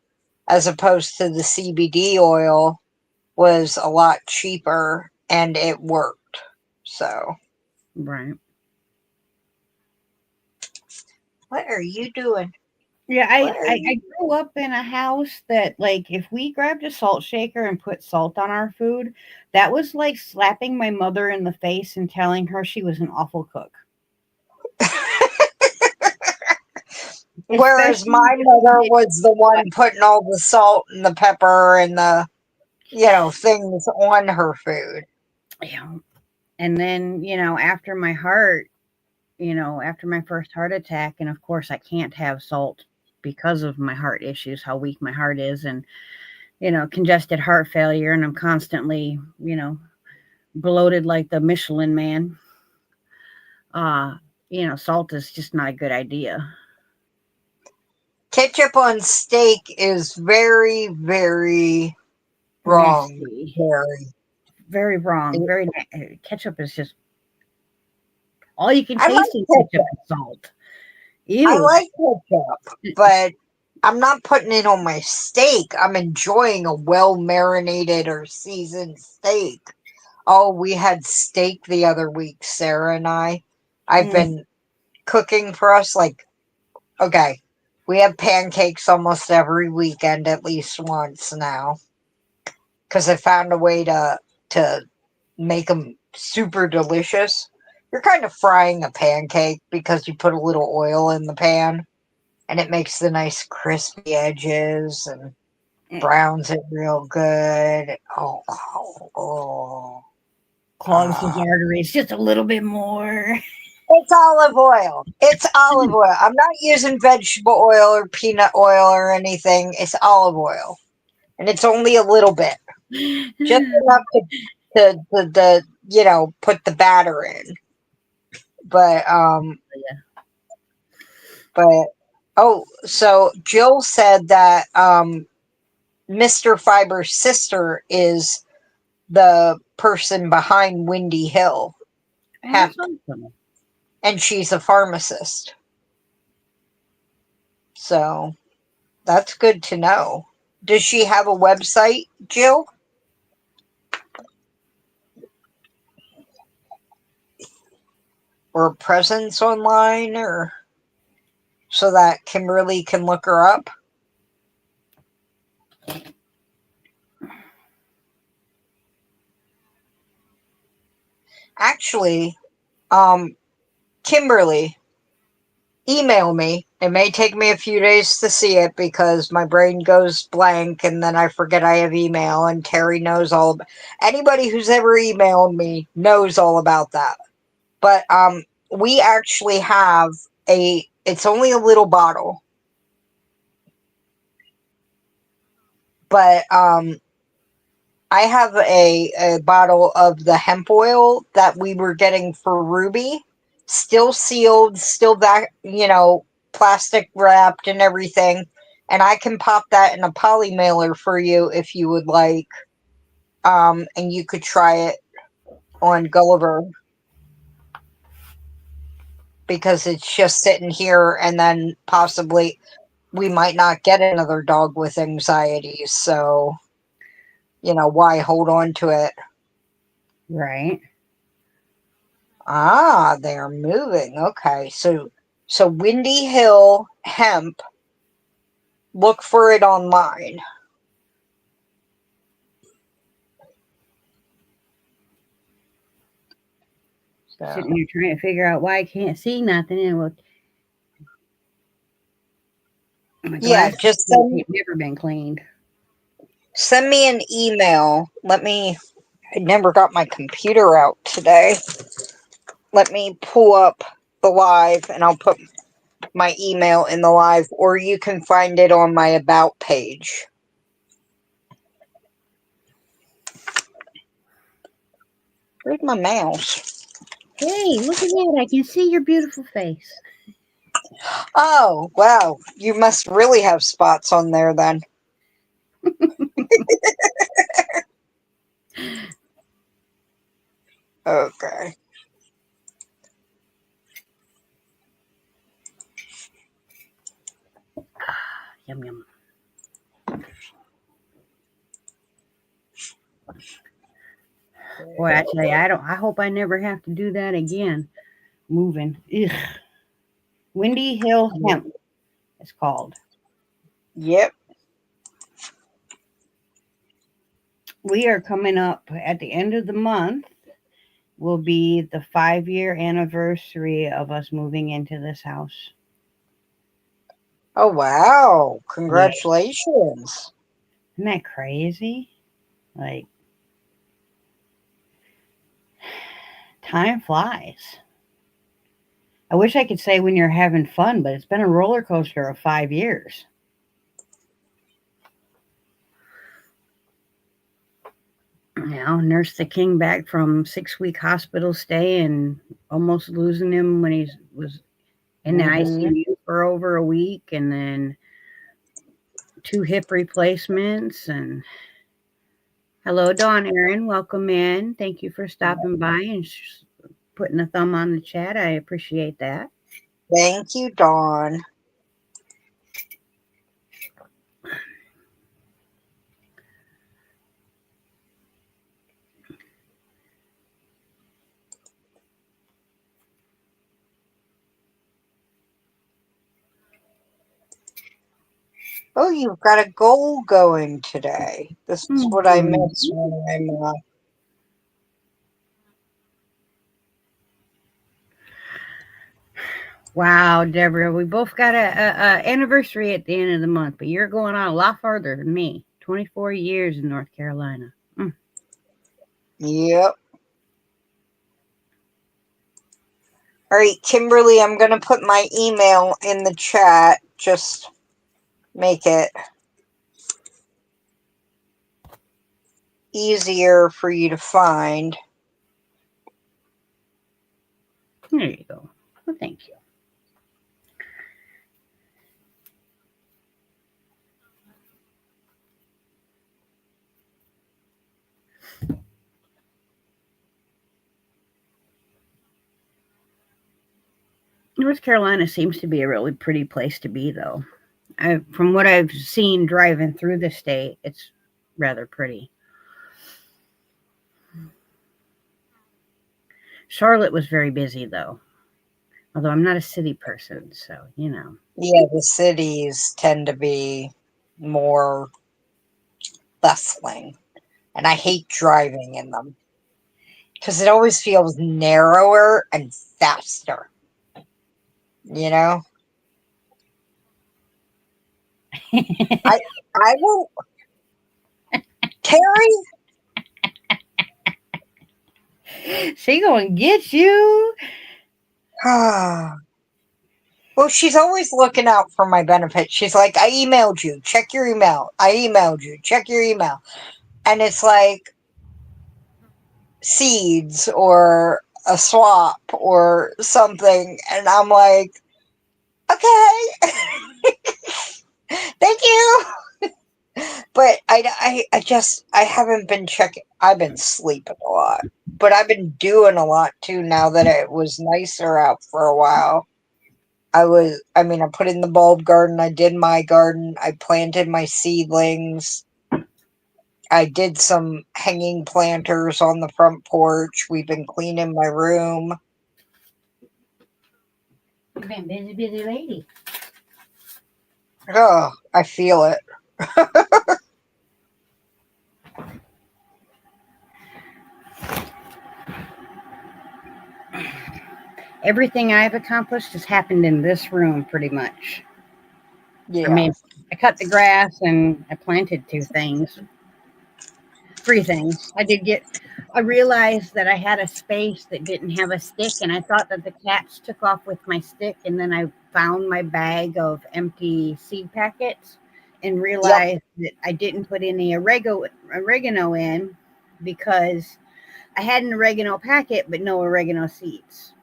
as opposed to the CBD oil, was a lot cheaper and it worked. So, Right. what are you doing? Yeah, What I, are I you I grew up in a house that like if we grabbed a salt shaker and put salt on our food, that was like slapping my mother in the face and telling her she was an awful cook. Whereas Especially my if we mother did was the like one putting all the salt and the pepper and the, things on her food. you know, and then, after my heart, after my first heart attack, and of course I can't have salt because of my heart issues, how weak my heart is, and congested heart failure, and I'm constantly, bloated like the Michelin man. Uh, salt is just not a good idea. Ketchup on steak is very, very wrong, Nasty. Harry. Very wrong. Ketchup is just all you can I taste like in ketchup ketchup. is salt. I Ew. like ketchup, but I'm not putting it on my steak. I'm enjoying a well marinated or seasoned steak. Oh, we had steak the other week, Sarah and I. I've Mm, been cooking for us like, okay, we have pancakes almost every weekend at least once now because I found a way to make them super delicious. You're kind of frying a pancake because you put a little oil in the pan and it makes the nice crispy edges and mm. browns it real good. Oh. Clogs his Uh, arteries just a little bit more. it's olive oil. It's olive oil. I'm not using vegetable oil or peanut oil or anything. It's olive oil. And it's only a little bit. Just enough to put the batter in. But but so Jill said that Mr. Fiber's sister is the person behind Windy Hill Oh, that's Hemp, awesome. and she's a pharmacist. So that's good to know. Does she have a website, Jill? Or a presence online or so that Kimberly can look her up? Actually, Kimberly, email me. It may take me a few days to see it because my brain goes blank and then I forget I have email and Terry knows all about anybody who's ever emailed me knows all about that. But we actually have it's only a little bottle But I have a bottle of the hemp oil that we were getting for Ruby, still sealed, still that, plastic wrapped and everything. And I can pop that in a poly mailer for you if you would like. And you could try it on Gulliver, because it's just sitting here, and then possibly we might not get another dog with anxiety. So, why hold on to it? Right. Ah, they are moving. Okay. So Windy Hill hemp, look for it online. So, Sitting here trying to figure out why I can't see nothing. And my yeah, glasses just have never been cleaned. send me an email. I never got my computer out today. Let me pull up the live, and I'll put my email in the live, or you can find it on my about page. Where's my mouse? Hey, look at that. I can see your beautiful face. Oh, wow. You must really have spots on there then. Okay. Yum, yum. Boy, I tell you, I hope I never have to do that again. Moving. Ugh. Windy Hill Hemp, it's called. Yep. We are coming up at the end of the month. Will be the 5-year anniversary of us moving into this house. Oh, wow. Yeah. Congratulations. Isn't that crazy? Like, time flies. I wish I could say when you're having fun, but it's been a roller coaster of 5 years. Nursed the king back from 6-week hospital stay and almost losing him when he was in the ICU for over a week, and then 2 hip replacements. And hello, Dawn Aaron. Welcome in. Thank you for stopping by and putting a thumb on the chat. I appreciate that. Thank you, Dawn. Oh, you've got a goal going today. This is what I miss when I'm Wow, Deborah, we both got a anniversary at the end of the month, but you're going on a lot farther than me. 24 years in North Carolina. Yep. All right, Kimberly, I'm going to put my email in the chat. Just make it easier for you to find. There you go. Well, thank you. North Carolina seems to be a really pretty place to be, though. From what I've seen driving through the state, it's rather pretty. Charlotte was very busy, though. Although I'm not a city person, so. Yeah, the cities tend to be more bustling. And I hate driving in them, because it always feels narrower and faster. I will. Terry? She gonna get you. Well, she's always looking out for my benefit. She's like, I emailed you. Check your email. I emailed you. Check your email. And it's like seeds or a swap or something. And I'm like, okay. Thank you. But I haven't been checking. I've been sleeping a lot. But I've been doing a lot too now that it was nicer out for a while. I put in the bulb garden, I did my garden, I planted my seedlings, I did some hanging planters on the front porch, we've been cleaning my room. You've been busy, busy lady. Oh, I feel it. Everything I've accomplished has happened in this room pretty much. I Yeah. mean, I cut the grass and I planted three things. I realized that I had a space that didn't have a stick, and I thought that the cats took off with my stick, and then I found my bag of empty seed packets and Yep. realized that I didn't put any oregano in because I had an oregano packet, but no oregano seeds.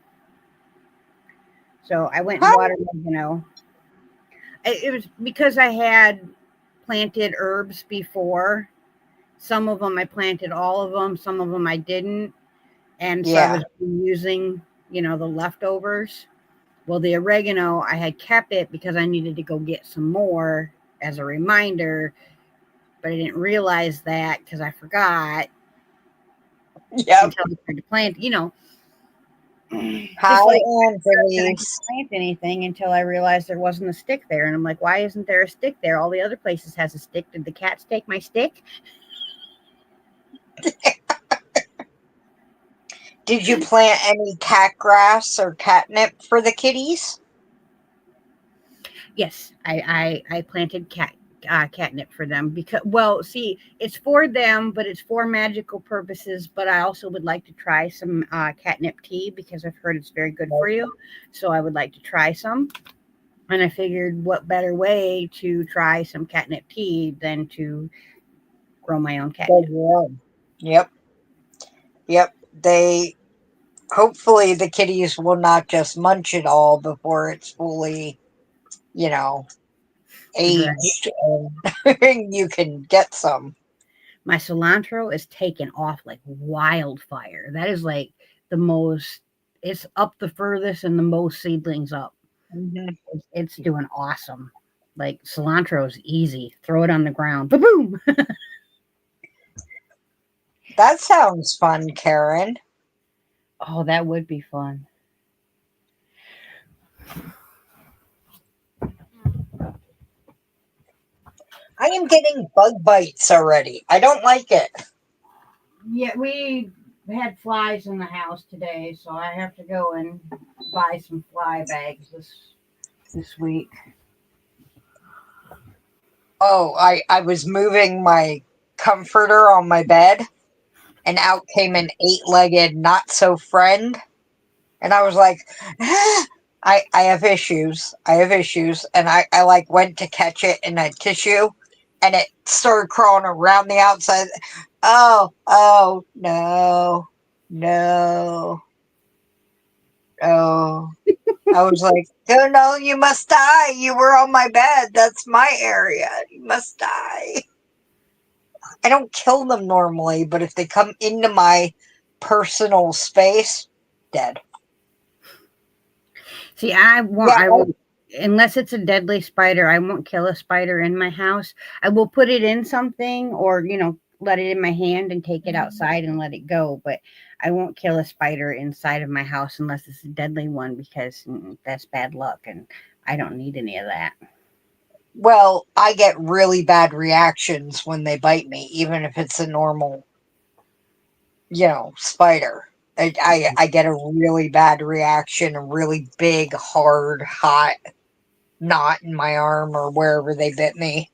So I went and Huh? bought oregano. It was because I had planted herbs before. Some of them I planted all of them, some of them I didn't. And so I Yeah. was using, the leftovers. Well, the oregano, I had kept it because I needed to go get some more as a reminder, but I didn't realize that because I forgot Yep. until I started to plant, Hi, just like I didn't Angeles. plant anything until I realized there wasn't a stick there. And I'm like, why isn't there a stick there? All the other places has a stick. Did the cats take my stick? Did you plant any cat grass or catnip for the kitties? Yes, I planted catnip for them because, well, see, it's for them, but it's for magical purposes. But I also would like to try some catnip tea because I've heard it's very good for you. So I would like to try some. And I figured, what better way to try some catnip tea than to grow my own Oh, catnip? yeah. Yep. Yep. Hopefully the kitties will not just munch it all before it's fully, you know, Right. aged and you can get some. My cilantro is taken off like wildfire. That is like the most. It's up the furthest and the most seedlings up. Mhm. It's doing awesome. Like cilantro is easy. Throw it on the ground. Boom. That sounds fun, Karen. Oh, that would be fun. I am getting bug bites already. I don't like it. Yeah, we had flies in the house today, so I have to go and buy some fly bags this week. Oh, I was moving my comforter on my bed and out came an eight-legged not so friend. And I was like, ah, I have issues. I have issues. And I like went to catch it in a tissue and it started crawling around the outside. Oh, no, no, oh. I was like, oh no, you must die. You were on my bed. That's my area. You must die. I don't kill them normally, but if they come into my personal space, dead. See, Yeah, I will, unless it's a deadly spider, I won't kill a spider in my house. I will put it in something or, let it in my hand and take it outside and let it go. But I won't kill a spider inside of my house unless it's a deadly one because that's bad luck and I don't need any of that. well, I get really bad reactions when they bite me, even if it's a normal, spider. I get a really bad reaction, a really big, hard, hot knot in my arm or wherever they bit me.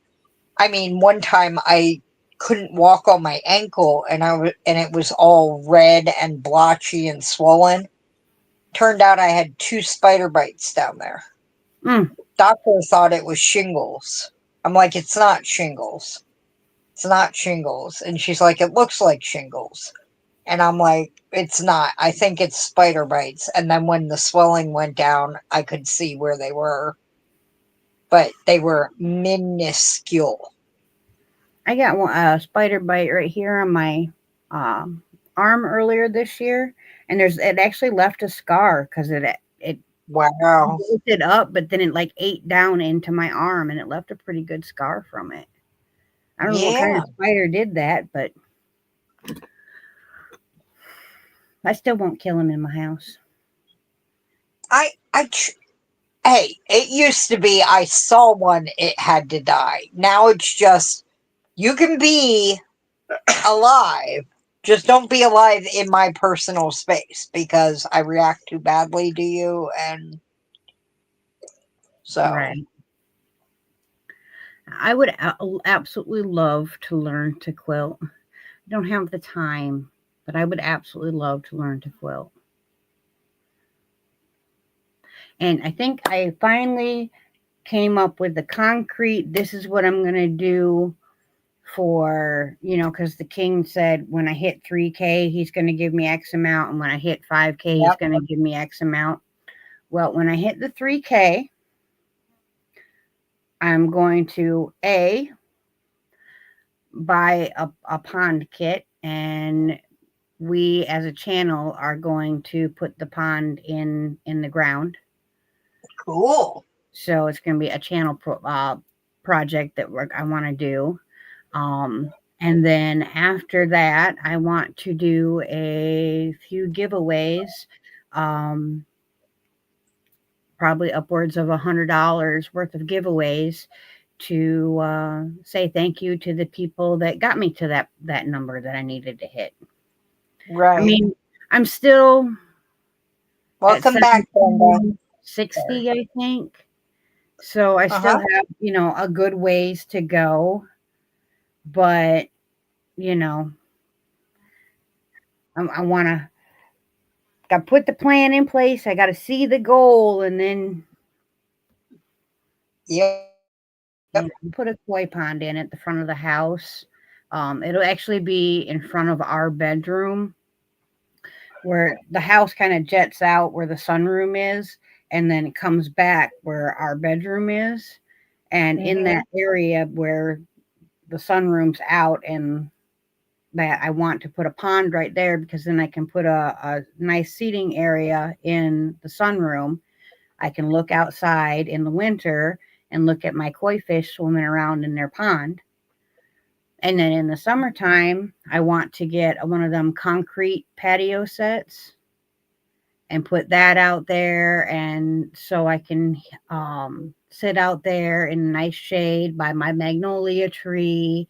I mean, one time I couldn't walk on my ankle and it was all red and blotchy and swollen. Turned out I had two spider bites down there. Mm. Doctor thought it was shingles. I'm like, it's not shingles. It's not shingles. And she's like, it looks like shingles. And I'm like, it's not. I think it's spider bites. And then when the swelling went down, I could see where they were. But they were minuscule. I got a spider bite right here on my um, arm earlier this year, and it actually left a scar because it Wow. lifted up, but then it like ate down into my arm, and it left a pretty good scar from it. I don't know what kind Yeah. of spider did that, but I still won't kill him in my house. I hey, it used to be I saw one, it had to die. Now it's just, you can be alive. Just don't be alive in my personal space because I react too badly to you. And so, Right. I would absolutely love to learn to quilt. I don't have the time, but I would absolutely love to learn to quilt. And I think I finally came up with the concrete, this is what I'm going to do for, because the king said when I hit 3K, he's going to give me X amount. And when I hit 5K, he's yep, going to give me X amount. Well, when I hit the 3K, I'm going to buy a pond kit, and we as a channel are going to put the pond in the ground. cool. So it's going to be a channel project that I want to do. And then after that, I want to do a few giveaways, um, probably upwards of $100 worth of giveaways to say thank you to the people that got me to that number that I needed to hit. I Right. mean, I'm still at Welcome back, Brenda. 1760, I think. So I Uh still huh. have, a good ways to go, but you know, I want to got to put the plan in place. I got to see the goal, and then Yep. put a koi pond in at the front of the house. It'll actually be in front of our bedroom, where the house kind of jets out where the sunroom is, and then it comes back where our bedroom is. And in Mm-hmm. that area where the sunroom's out, and that I want to put a pond right there, because then I can put a nice seating area in the sunroom. I can look outside in the winter and look at my koi fish swimming around in their pond. And then in the summertime, I want to get one of them concrete patio sets and put that out there. And so I can sit out there in nice shade by my magnolia tree,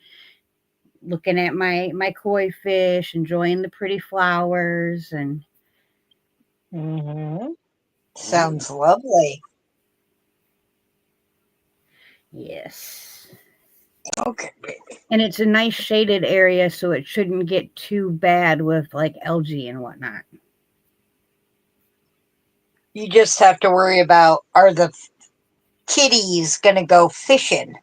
looking at my koi fish, enjoying the pretty flowers. And Mm-hmm. yeah, Sounds lovely. yes. Okay. And it's a nice shaded area, so it shouldn't get too bad with like algae and whatnot. You just have to worry about, are the kitties going to go fishing?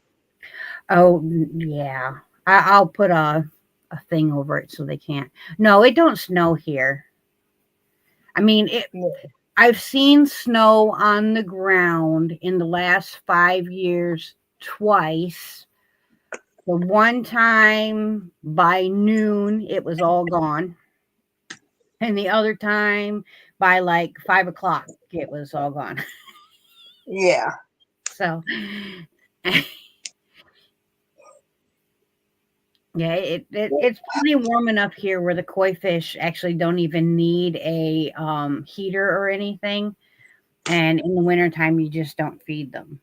Oh yeah, I'll put a thing over it so they can't. No, it don't snow here. I mean, Yeah. I've seen snow on the ground in the last 5 years twice. The one time by noon, it was all gone. And the other time by like 5 o'clock, it was all gone. Yeah. So, yeah, it's plenty warm enough here where the koi fish actually don't even need a heater or anything. And in the wintertime, you just don't feed them.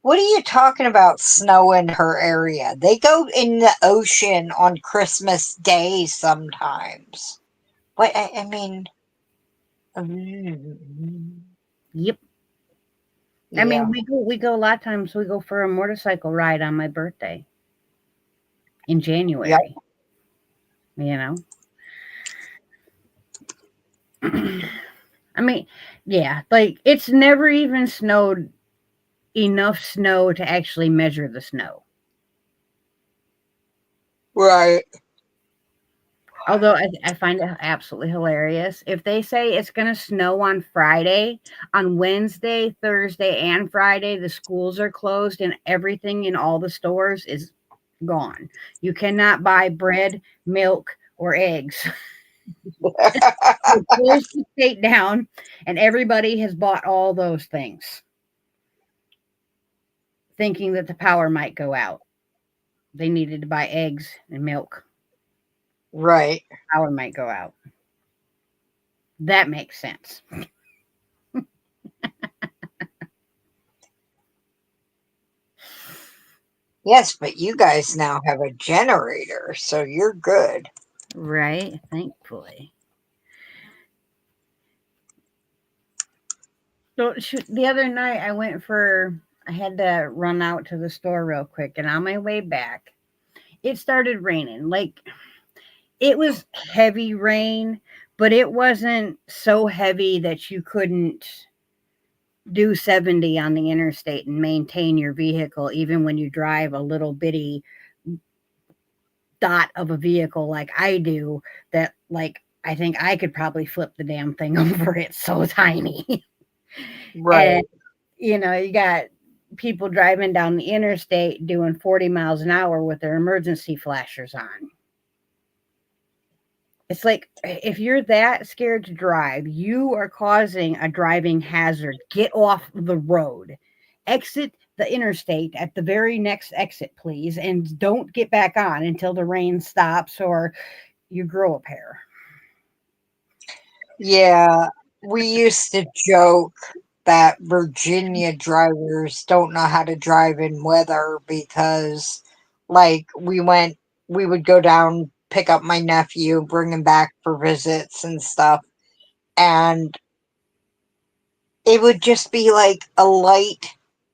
What are you talking about, snow in her area? They go in the ocean on Christmas Day sometimes. What, I mean, Yep. I mean, yeah. we go a lot of times. We go for a motorcycle ride on my birthday in Yep. January. You know, I mean, yeah, like it's never even snowed enough snow to actually measure the snow. Right. Although I find it absolutely hilarious. If they say it's going to snow on Friday, on Wednesday, Thursday, and Friday, the schools are closed and everything in all the stores is gone. You cannot buy bread, milk, or eggs. They closed the state down, and everybody has bought all those things, thinking that the power might go out. They needed to buy eggs and milk. Right. Power might go out. That makes sense. Yes, but you guys now have a generator, so you're good. Right? Thankfully. So the other night I had to run out to the store real quick, and on my way back, it started raining. Like it was heavy rain, but it wasn't so heavy that you couldn't do 70 on the interstate and maintain your vehicle, even when you drive a little bitty dot of a vehicle like I do, that like I think I could probably flip the damn thing over. It's so tiny. And Right. you got people driving down the interstate doing 40 miles an hour with their emergency flashers on. It's like if you're that scared to drive, you are causing a driving hazard. Get off the road. Exit the interstate at the very next exit, please, and don't get back on until the rain stops or you grow a pair. Yeah, we used to joke that Virginia drivers don't know how to drive in weather because, like, we would go down, pick up my nephew, bring him back for visits and stuff, and it would just be like a light.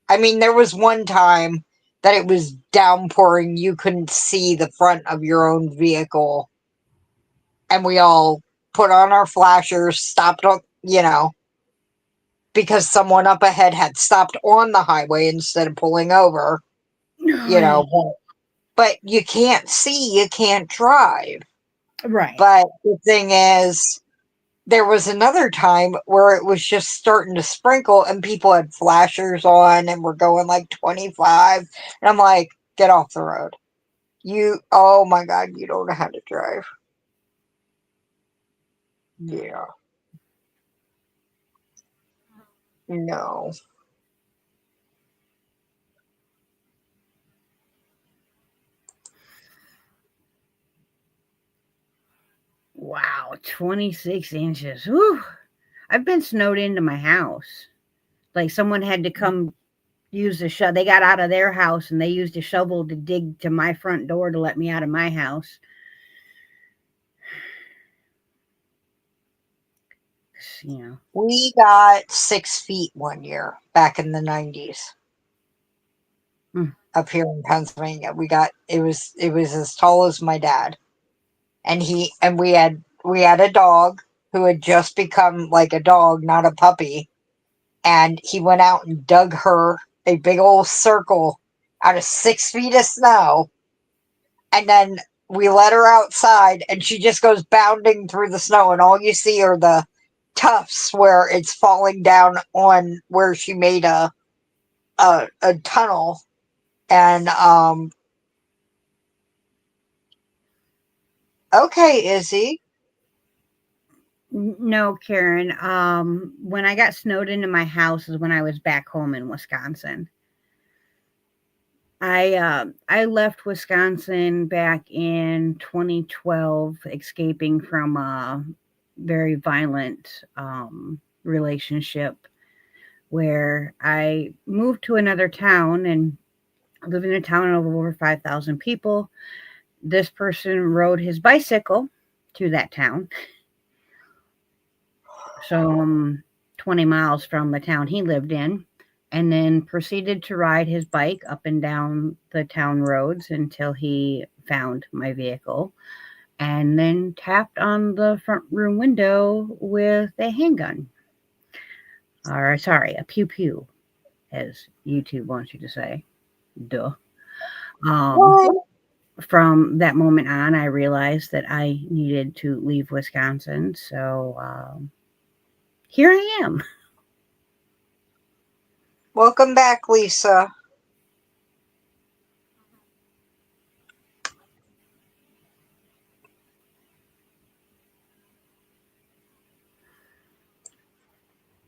I mean, there was one time that it was downpouring, you couldn't see the front of your own vehicle, and we all put on our flashers, stopped on, because someone up ahead had stopped on the highway instead of pulling over, you know. But you can't see, you can't drive. Right. But the thing is, there was another time where it was just starting to sprinkle and people had flashers on and were going like 25. And I'm like, get off the road. Oh my God, you don't know how to drive. Yeah. No. Wow, 26 inches. Whew. I've been snowed into my house. Like someone had to come use the shovel. They got out of their house and they used a shovel to dig to my front door to let me out of my house. You know. We got 6 feet one year back in the 90s. Mm. Up here in Pennsylvania. It was as tall as my dad. And we had a dog who had just become like a dog, not a puppy. And he went out and dug her a big old circle out of 6 feet of snow. And then we let her outside and she just goes bounding through the snow and all you see are the tufts where it's falling down on where she made a tunnel. And okay, Izzy. No, Karen. When I got snowed into my house is when I was back home in Wisconsin. I left Wisconsin back in 2012, escaping from a very violent relationship where I moved to another town and lived in a town of over 5,000 people. This person rode his bicycle to that town. So 20 miles from the town he lived in, and then proceeded to ride his bike up and down the town roads until he found my vehicle and then tapped on the front room window with a handgun. or sorry, a pew pew, as YouTube wants you to say. Duh. Um, What? from that moment on, I realized that I needed to leave Wisconsin. So here I am. Welcome back, Lisa.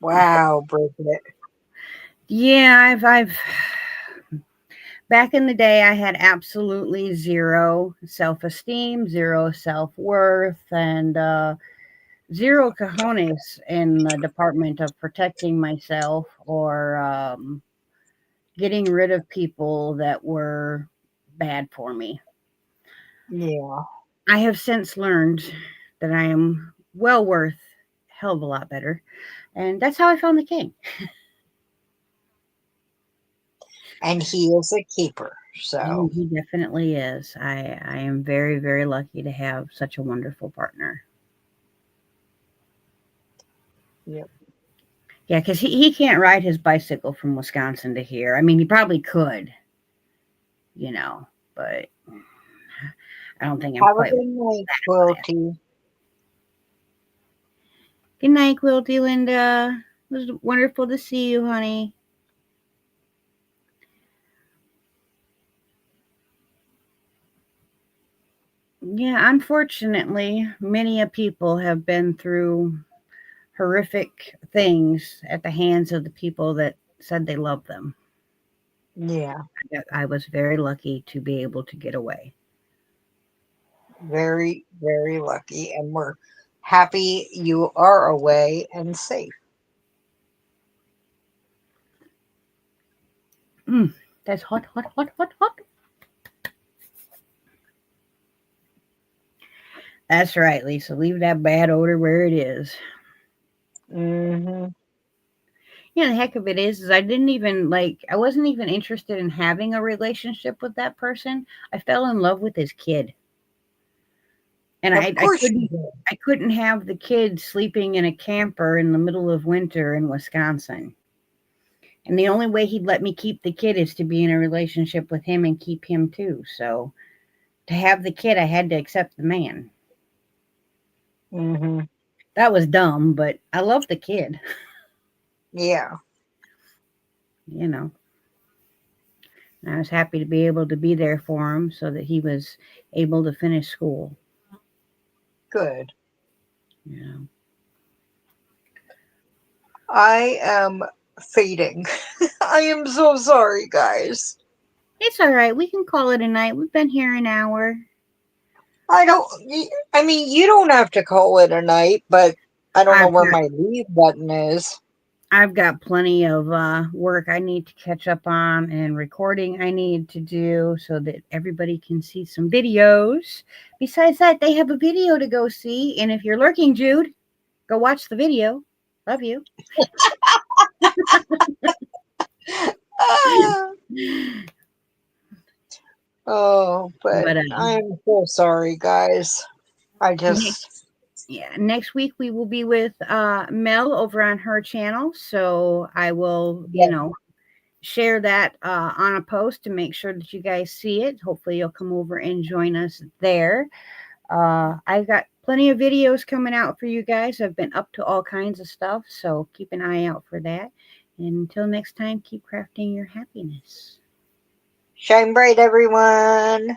Wow, Bridget. Yeah, I've back in the day, I had absolutely zero self esteem, zero self worth, and zero cojones in the department of protecting myself or getting rid of people that were bad for me. Yeah, I have since learned that I am well worth a hell of a lot better. And that's how I found the king. and he is a keeper. So, He definitely is. I am very, very lucky to have such a wonderful partner. yep. Yeah, because he can't ride his bicycle from Wisconsin to here. I mean, he probably could, you know, but I don't think I'm Have a quite good night, fast. Quilty. Good night, Quilty Linda. It was wonderful to see you, honey. Yeah, unfortunately, many a people have been through horrific things at the hands of the people that said they loved them. Yeah, I was very lucky to be able to get away. very, very lucky. And we're happy you are away and safe. Mm, that's hot, hot, hot, hot, hot. That's right, Lisa. Leave that bad odor where it is. Mm-hmm. Yeah, the heck of it is I didn't even I wasn't even interested in having a relationship with that person. I fell in love with his kid. And Of I course you couldn't did. I couldn't have the kid sleeping in a camper in the middle of winter in Wisconsin. And the only way he'd let me keep the kid is to be in a relationship with him and keep him too. So to have the kid, I had to accept the man. Mm-hmm. That was dumb, but I love the kid, Yeah, you know. I was happy to be able to be there for him so that he was able to finish school. good. You know. I am fading. I am so sorry, guys. It's all right. We can call it a night. We've been here an hour. I don't, I mean, you don't have to call it a night, but I don't know I've where got my leave button is. I've got plenty of work I need to catch up on and recording I need to do so that everybody can see some videos. Besides that, they have a video to go see. And if you're lurking, Jude, go watch the video. Love you. Ah, oh, but But I'm so sorry, guys. I next, just, yeah, next week we will be with Mel over on her channel. So I will, yeah, share that on a post to make sure that you guys see it. Hopefully, you'll come over and join us there. I've got plenty of videos coming out for you guys. I've been up to all kinds of stuff, so keep an eye out for that. And until next time, keep crafting your happiness. shine bright, everyone.